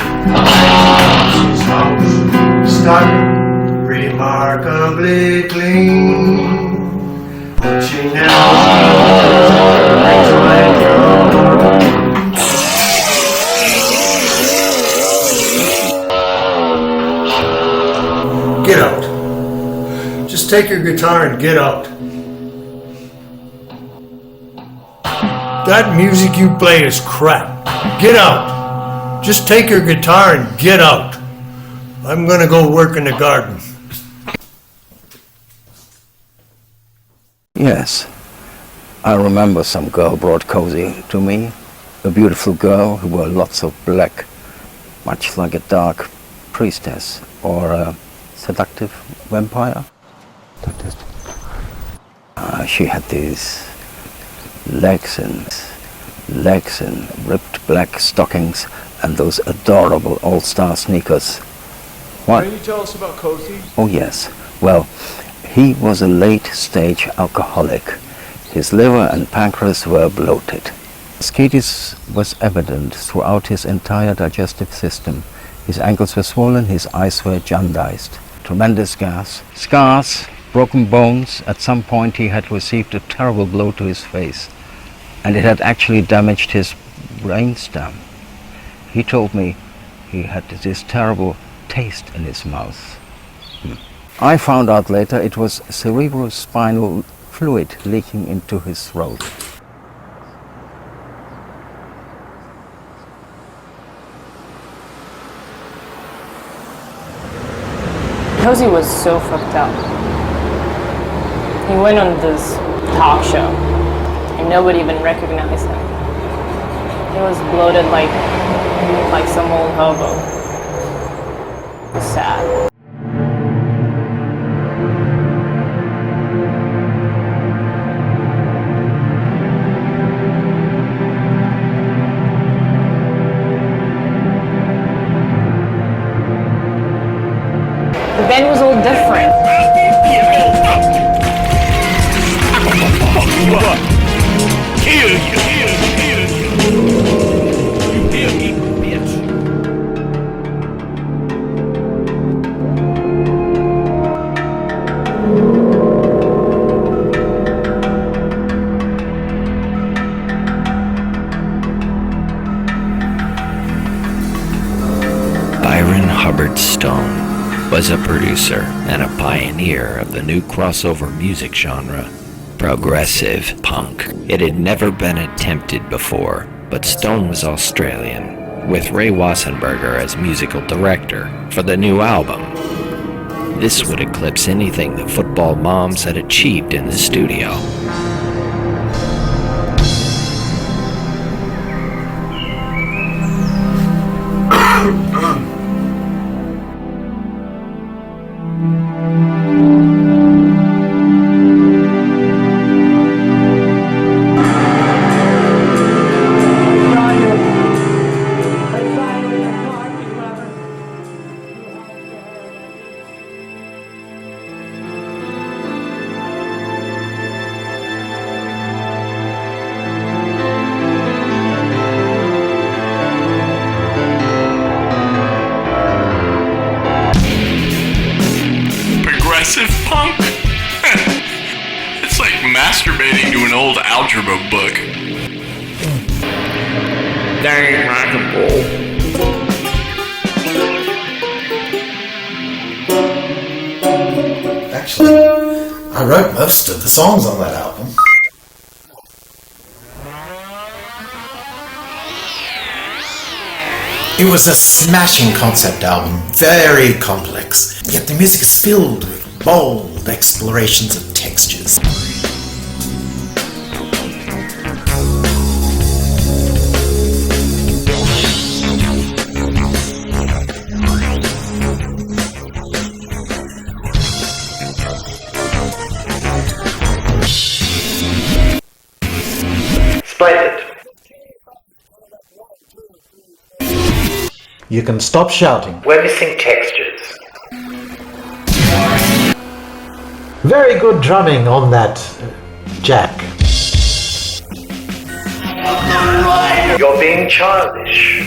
She's house, stock, remarkably clean. But she never Get out. Just take your guitar and get out. That music you play is crap. Get out. Just take your guitar and get out. I'm gonna go work in the garden. Yes. I remember some girl brought Cozy to me. A beautiful girl who wore lots of black, much like a dark priestess or a seductive vampire. She had these legs and ripped black stockings and those adorable all-star sneakers. What? Can you tell us about Cozy? Oh yes. Well, he was a late-stage alcoholic. His liver and pancreas were bloated. Scabies was evident throughout his entire digestive system. His ankles were swollen, his eyes were jaundiced. Tremendous scars, broken bones. At some point he had received a terrible blow to his face, and it had actually damaged his brainstem. He told me he had this terrible taste in his mouth. I found out later it was cerebrospinal fluid leaking into his throat. Cozy was so fucked up. He went on this talk show, and nobody even recognized him. He was bloated like some old hobo. It was sad. The band was all different. Kill you. Byron Hubbard Stone was a producer and a pioneer of the new crossover music genre, progressive punk. It had never been attempted before, but Stone was Australian, with Ray Wassenberger as musical director for the new album. This would eclipse anything the Football Moms had achieved in the studio. Progressive punk? It's like masturbating to an old algebra book. Dang, rock and roll. Actually, I wrote most of the songs on that album. It was a smashing concept album, very complex, yet the music is filled with bold explorations of textures. Splendid. You can stop shouting. We're missing textures. Very good drumming on that jack. You're being childish.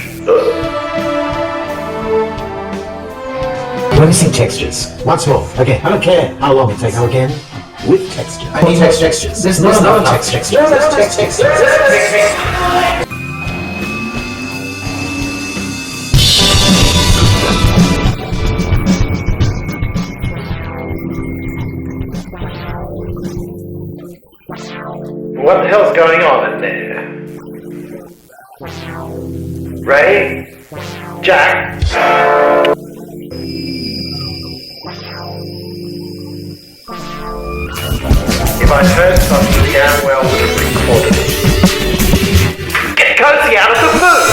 We're missing textures. Once more. Okay, I don't care how long it takes. Now again, with texture. I need textures. There's no textures. There's textures. What the hell's going on in there? Ray? Jack? If I'd heard something, the Amwell would have recorded it. Get Cozy out of the mood!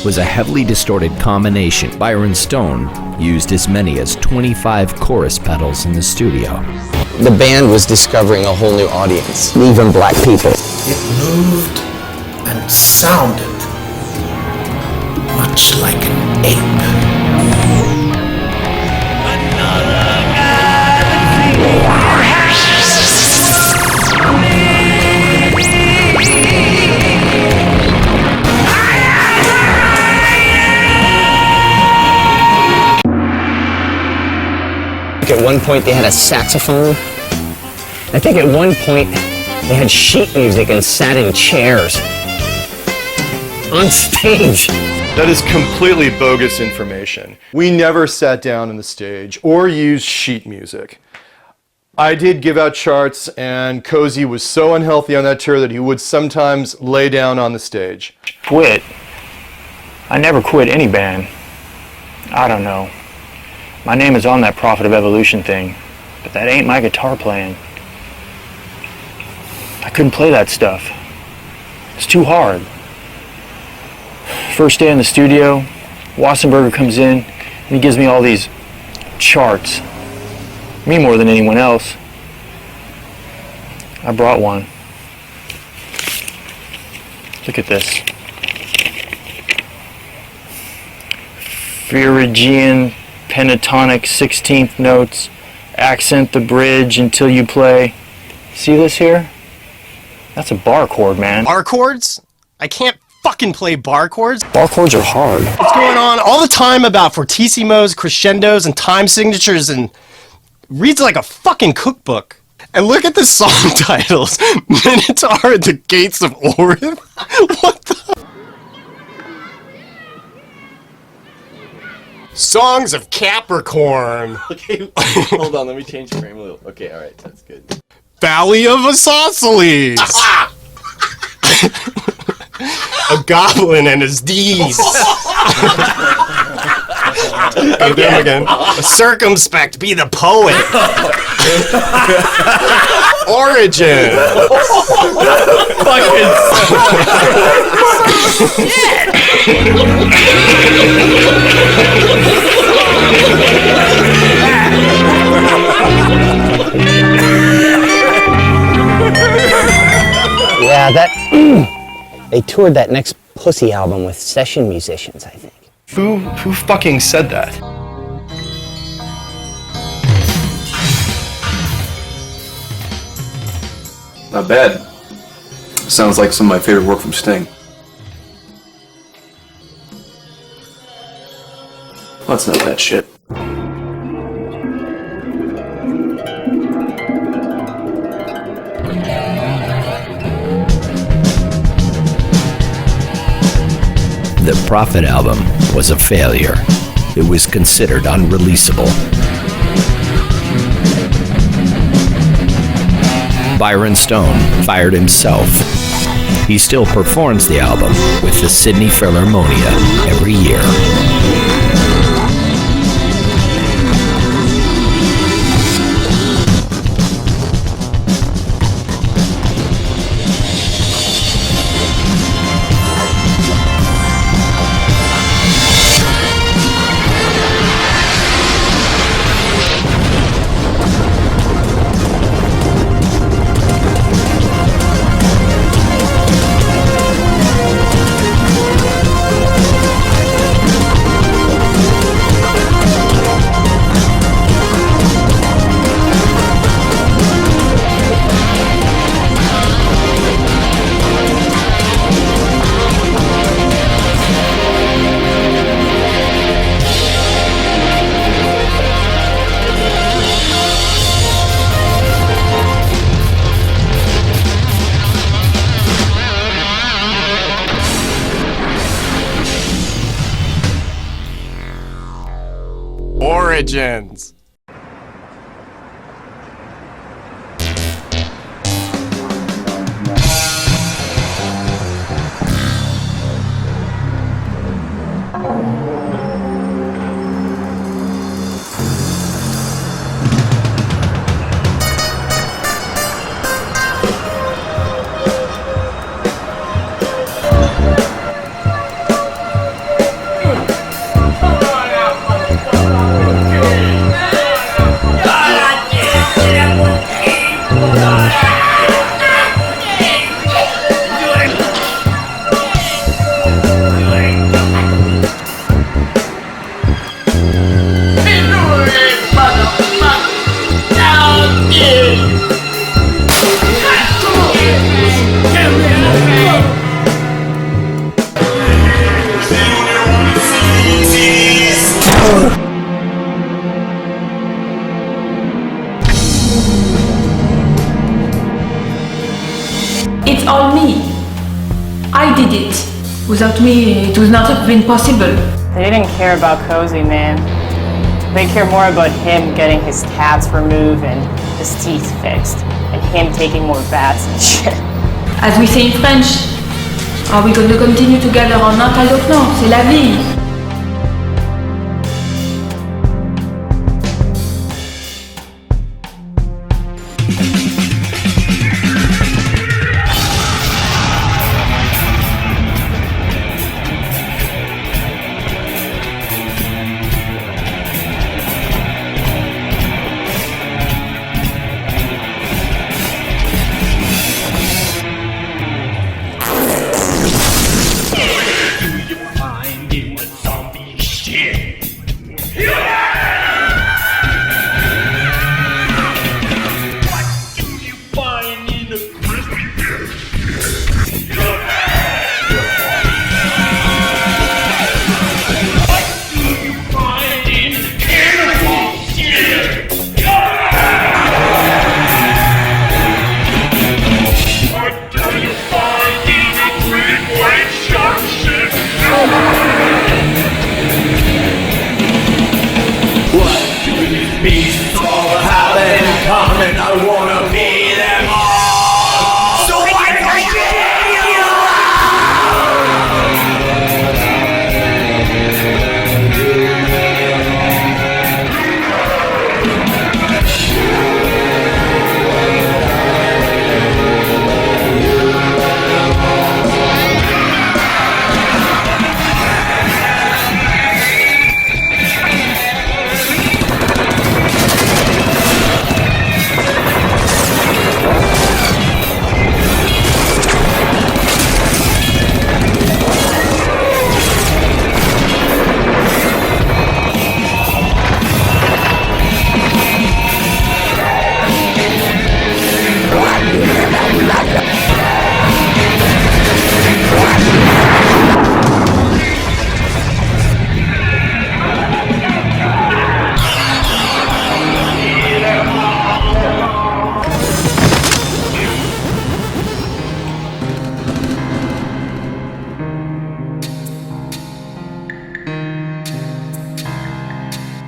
Was a heavily distorted combination. Byron Stone used as many as 25 chorus pedals in the studio. The band was discovering a whole new audience, even black people. It moved and sounded much like an ape. think at one point they had a saxophone. I think at one point they had sheet music and sat in chairs on stage. That is completely bogus information. We never sat down on the stage or used sheet music. I did give out charts, and Cozy was so unhealthy on that tour that he would sometimes lay down on the stage. Quit? I never quit any band. I don't know. My name is on that Prophet of Evolution thing, but that ain't my guitar playing. I couldn't play that stuff. It's too hard. First day in the studio, Wassenberger comes in and he gives me all these charts. Me more than anyone else. I brought one. Look at this. Phrygian pentatonic 16th notes. Accent the bridge until you play. See this here? That's a bar chord, man. Bar chords? I can't fucking play bar chords. Bar chords are hard. What's going on all the time about fortissimos, crescendos, and time signatures, and reads like a fucking cookbook. And look at the song titles. Minotaur at the Gates of Orith? What the? Songs of Capricorn. Okay, hold on, let me change the frame a little. Okay, alright, that's good. Valley of Isosceles. A goblin and his D's. Go do him again. A circumspect be the poet. Origin. Yeah, that they toured that next Pussy album with session musicians, I think. Who fucking said that? Not bad. Sounds like some of my favorite work from Sting. Let's not that shit. The Prophet album was a failure. It was considered unreleasable. Byron Stone fired himself. He still performs the album with the Sydney Philharmonia every year. Origins. did it. Without me, it would not have been possible. They didn't care about Cozy, man. They care more about him getting his tats removed and his teeth fixed, and him taking more baths and shit. As we say in French, are we going to continue together or not? I don't know. C'est la vie.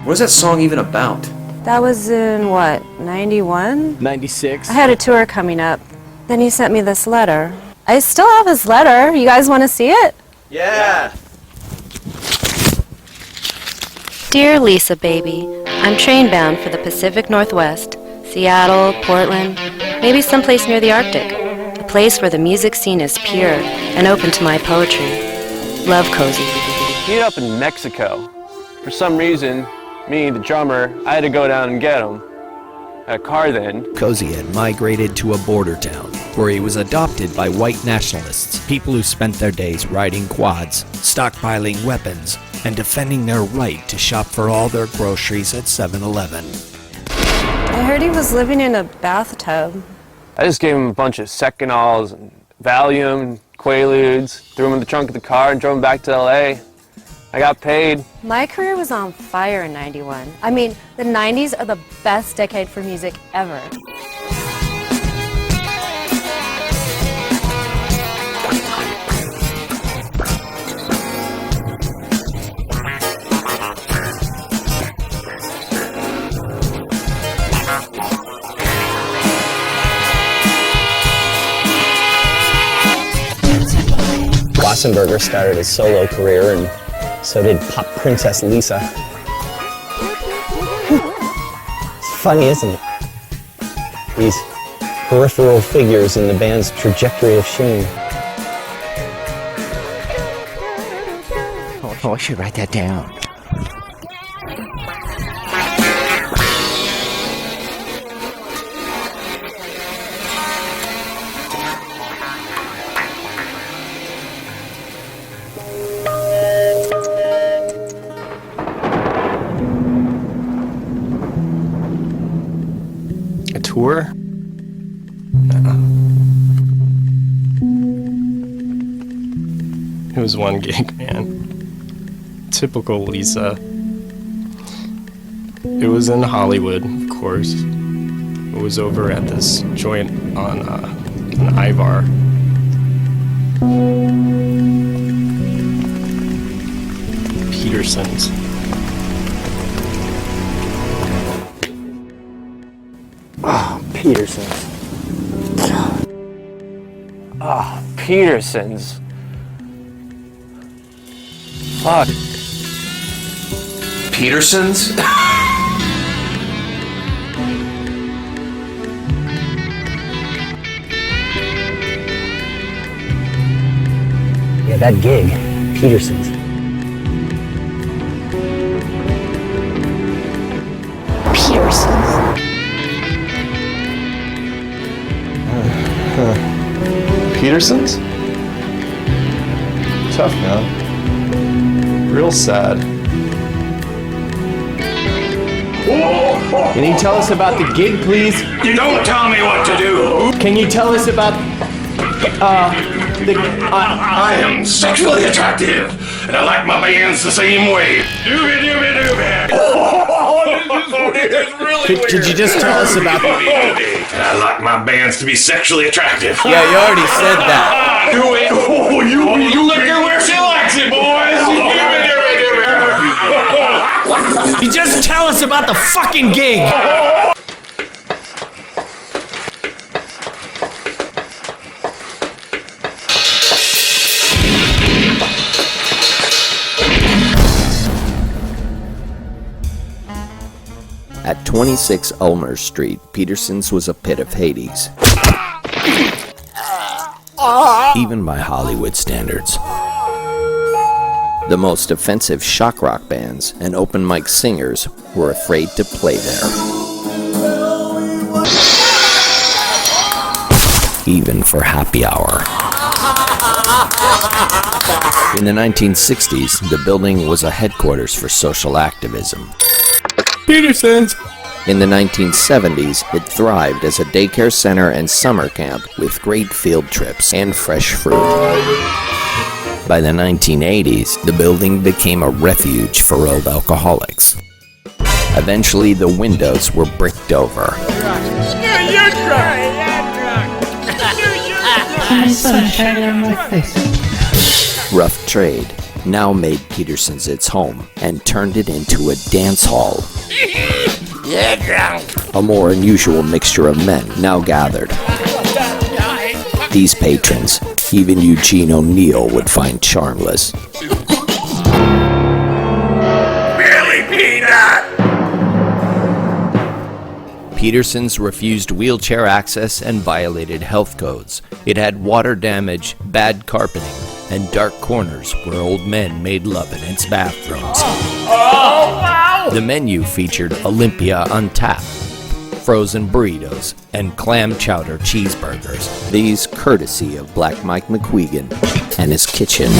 What is that song even about? That was in what, 91? 96. I had a tour coming up. Then he sent me this letter. I still have his letter. You guys want to see it? Yeah! Dear Lisa, baby, I'm train bound for the Pacific Northwest. Seattle, Portland, maybe someplace near the Arctic. A place where the music scene is pure and open to my poetry. Love, Cozy. He ended up in Mexico. For some reason, me, the drummer, I had to go down and get him. Had a car then. Cozy had migrated to a border town where he was adopted by white nationalists, people who spent their days riding quads, stockpiling weapons, and defending their right to shop for all their groceries at 7-Eleven. I heard he was living in a bathtub. I just gave him a bunch of Secanols and Valium and Quaaludes, threw him in the trunk of the car and drove him back to LA. I got paid. My career was on fire in 91. I mean, the 90s are the best decade for music ever. Wassenberger started his solo career, and so did pop princess Lisa. It's funny, isn't it? These peripheral figures in the band's trajectory of shame. Oh, I should write that down. Tour? It was one gig, man. Typical Lisa. It was in Hollywood, of course. It was over at this joint on Ivar. Peterson's. Oh, Peterson's. Oh, Peterson's. Fuck. Peterson's? Yeah, that gig, Peterson's. Peterson's? Tough, man. Real sad. Can you tell us about the gig, please? You don't tell me what to do. Can you tell us about, I am sexually attractive, and I like my bands the same way. Doobie doobie doobie. Oh, this is really weird. Could you just tell us about And I like my bands to be sexually attractive. Yeah, you already said that. Do it. Oh, you look her where she likes it, boys. You just tell us about the fucking gig! At 26 Ulmer Street, Peterson's was a pit of Hades. Even by Hollywood standards. The most offensive shock rock bands and open mic singers were afraid to play there. Even for happy hour. In the 1960s, the building was a headquarters for social activism. Peterson's! In the 1970s, it thrived as a daycare center and summer camp with great field trips and fresh fruit. By the 1980s, the building became a refuge for old alcoholics. Eventually, the windows were bricked over. You're drunk. Rough trade now made Peterson's its home and turned it into a dance hall. A more unusual mixture of men now gathered. These patrons, even Eugene O'Neill would find charmless. Billy Peanut! Peterson's refused wheelchair access and violated health codes. It had water damage, bad carpeting, and dark corners where old men made love in its bathrooms. Oh, wow! The menu featured Olympia Untapped, frozen burritos, and clam chowder cheeseburgers. These courtesy of Black Mike McQuegan and his kitchen.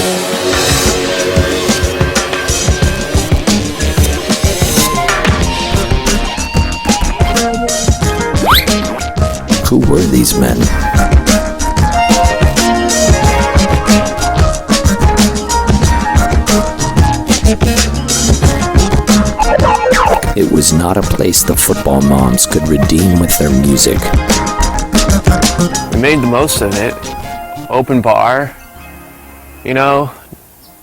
Who were these men? It was not a place the football moms could redeem with their music. We made the most of it. Open bar. You know,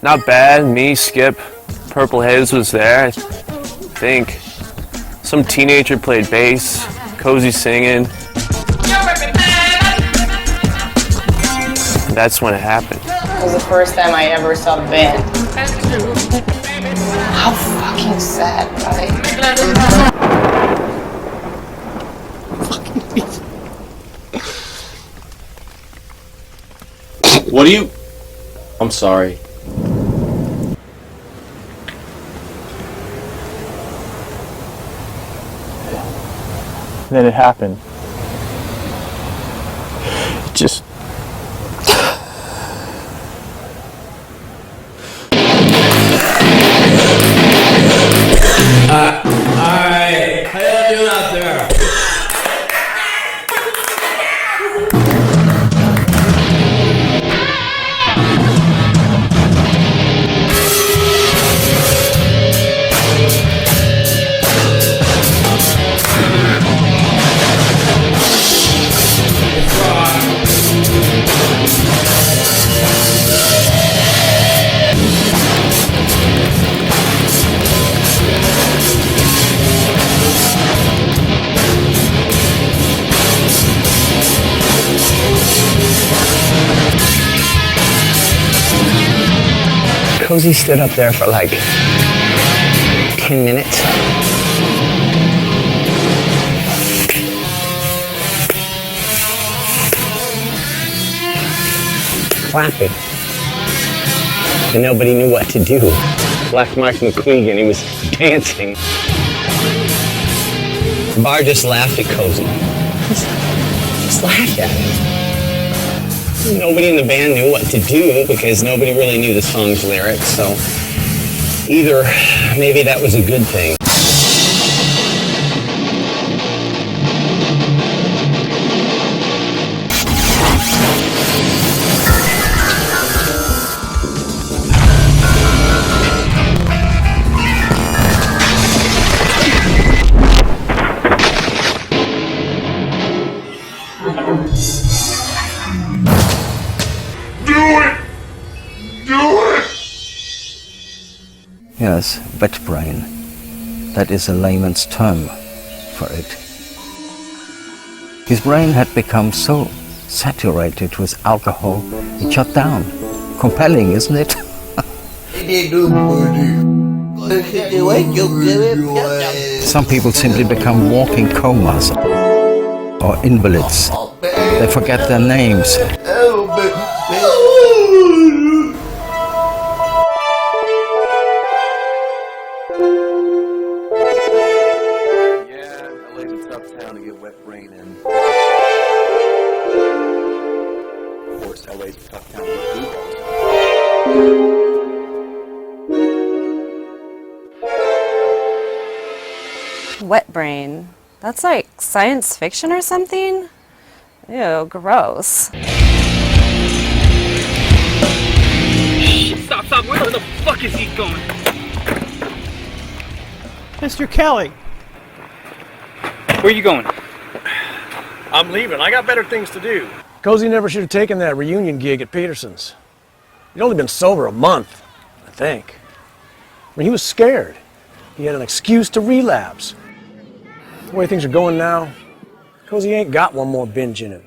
not bad. Me, Skip, Purple Haze was there, I think. Some teenager played bass, Cozy singing. That's when it happened. It was the first time I ever saw the band. How fucking sad, right? What do you... I'm sorry. Then it happened. It just... Alright, how y'all doing out there? Cozy stood up there for like 10 minutes. Clapping. And nobody knew what to do. Black Mike McQueen, he was dancing. The bar just laughed at Cozy. Just laughed at him. Nobody in the band knew what to do because nobody really knew the song's lyrics, so either maybe that was a good thing. Yes, wet brain. That is a layman's term for it. His brain had become so saturated with alcohol, it shut down. Compelling, isn't it? Some people simply become walking comas or invalids. They forget their names. Wet brain. That's like science fiction or something? Ew, gross. Stop, where the fuck is he going? Mr. Kelly. Where you going? I'm leaving. I got better things to do. Cozy never should have taken that reunion gig at Peterson's. He'd only been sober a month, I think. I mean, he was scared. He had an excuse to relapse. The way things are going now, Cozy ain't got one more binge in him.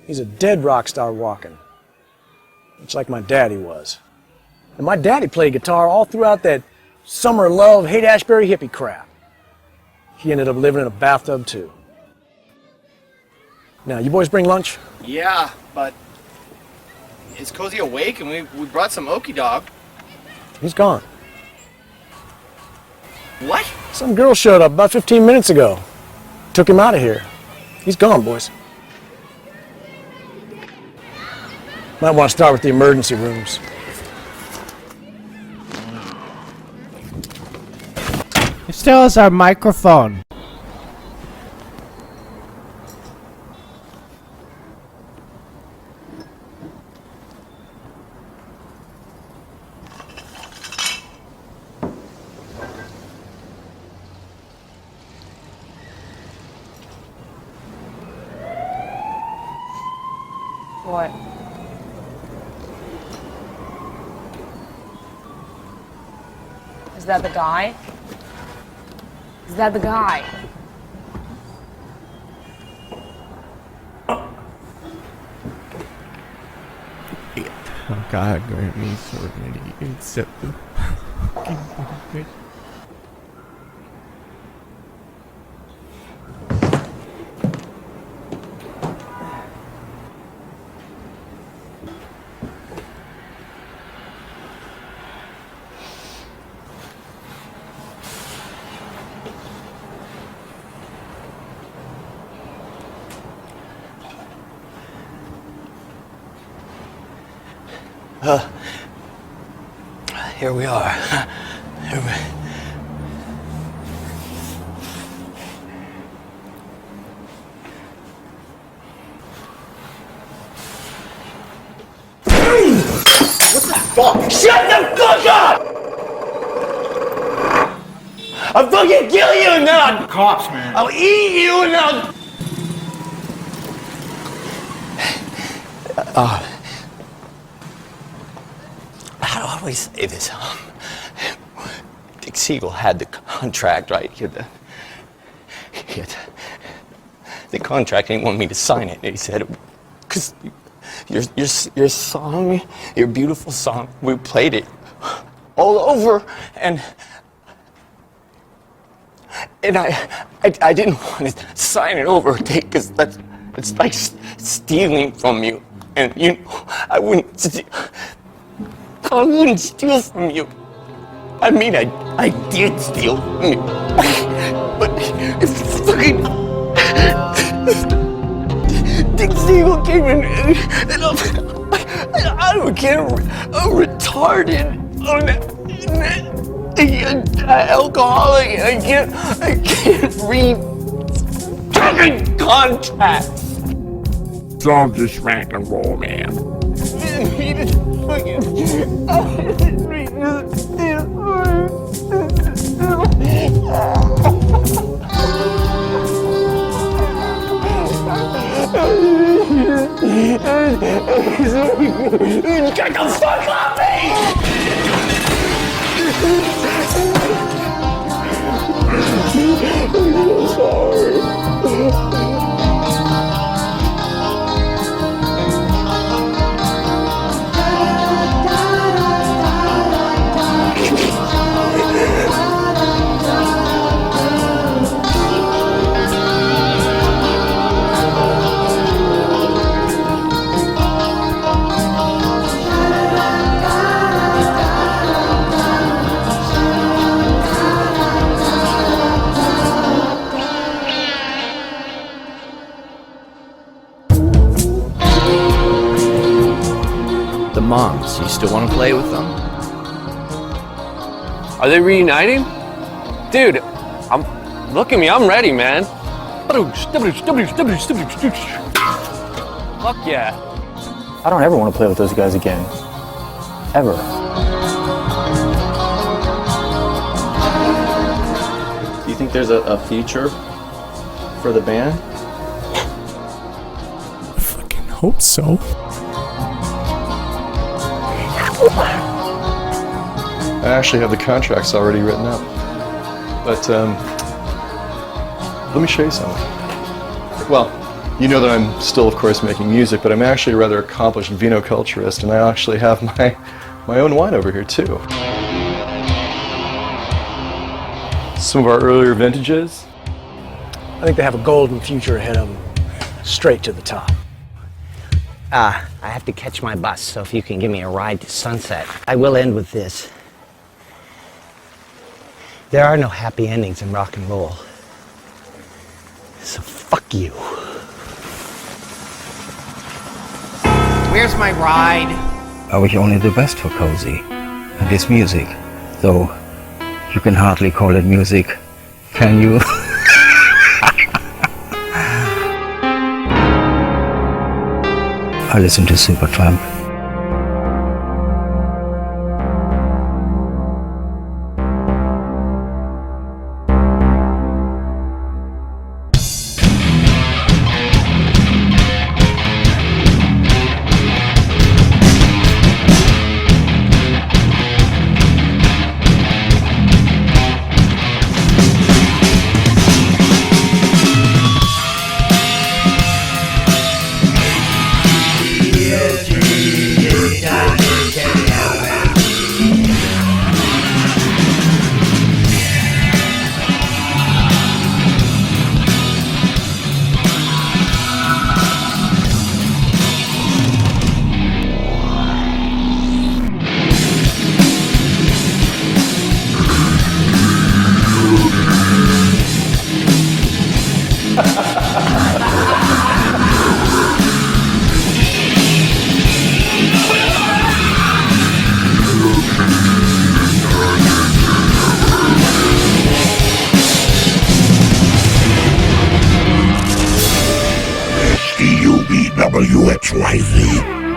He's a dead rock star walking. It's like my daddy was. And my daddy played guitar all throughout that summer love, Haight-Ashbury hippie crap. He ended up living in a bathtub too. Now, you boys bring lunch? Yeah, but is Cozy awake? And we brought some Okie dog. He's gone. What? Some girl showed up about 15 minutes ago. Took him out of here. He's gone, boys. Might want to start with the emergency rooms. Still has our microphone. What? Is that the guy? Is that the guy? Oh God, grant me serenity, except the fucking benefit. Here we are. What the fuck? Shut the fuck up! I'll fucking kill you and then I'll... Cops, man. I'll eat you and then I'll... How do I say this? Dick Siegel had the contract, right? He had the contract, and he wanted me to sign it. And he said, because your song, your beautiful song, we played it all over, and I didn't want to sign it over, because it's like stealing from you, and you know, I wouldn't steal from you. I mean, I did steal from you, but it's fucking Dick Siegel came in, and I became retarded, alcoholic, and I can't read fucking contracts. It's all just rock and roll, man. He just fucking, I didn't read Get the fuck off me! I'm sorry. The Moms, you still want to play with them? Are they reuniting? Dude, look at me, I'm ready, man. Fuck yeah. I don't ever want to play with those guys again. Ever. Do you think there's a future for the band? I fucking hope so. I actually have the contracts already written up. But let me show you something. Well, you know that I'm still, of course, making music, but I'm actually a rather accomplished vinoculturist, and I actually have my own wine over here, too. Some of our earlier vintages. I think they have a golden future ahead of them, straight to the top. I have to catch my bus, so if you can give me a ride to Sunset. I will end with this. There are no happy endings in rock and roll. So fuck you. Where's my ride? I wish only the best for Cozy and his music, though you can hardly call it music, can you? I listen to Supertramp. WXYZ.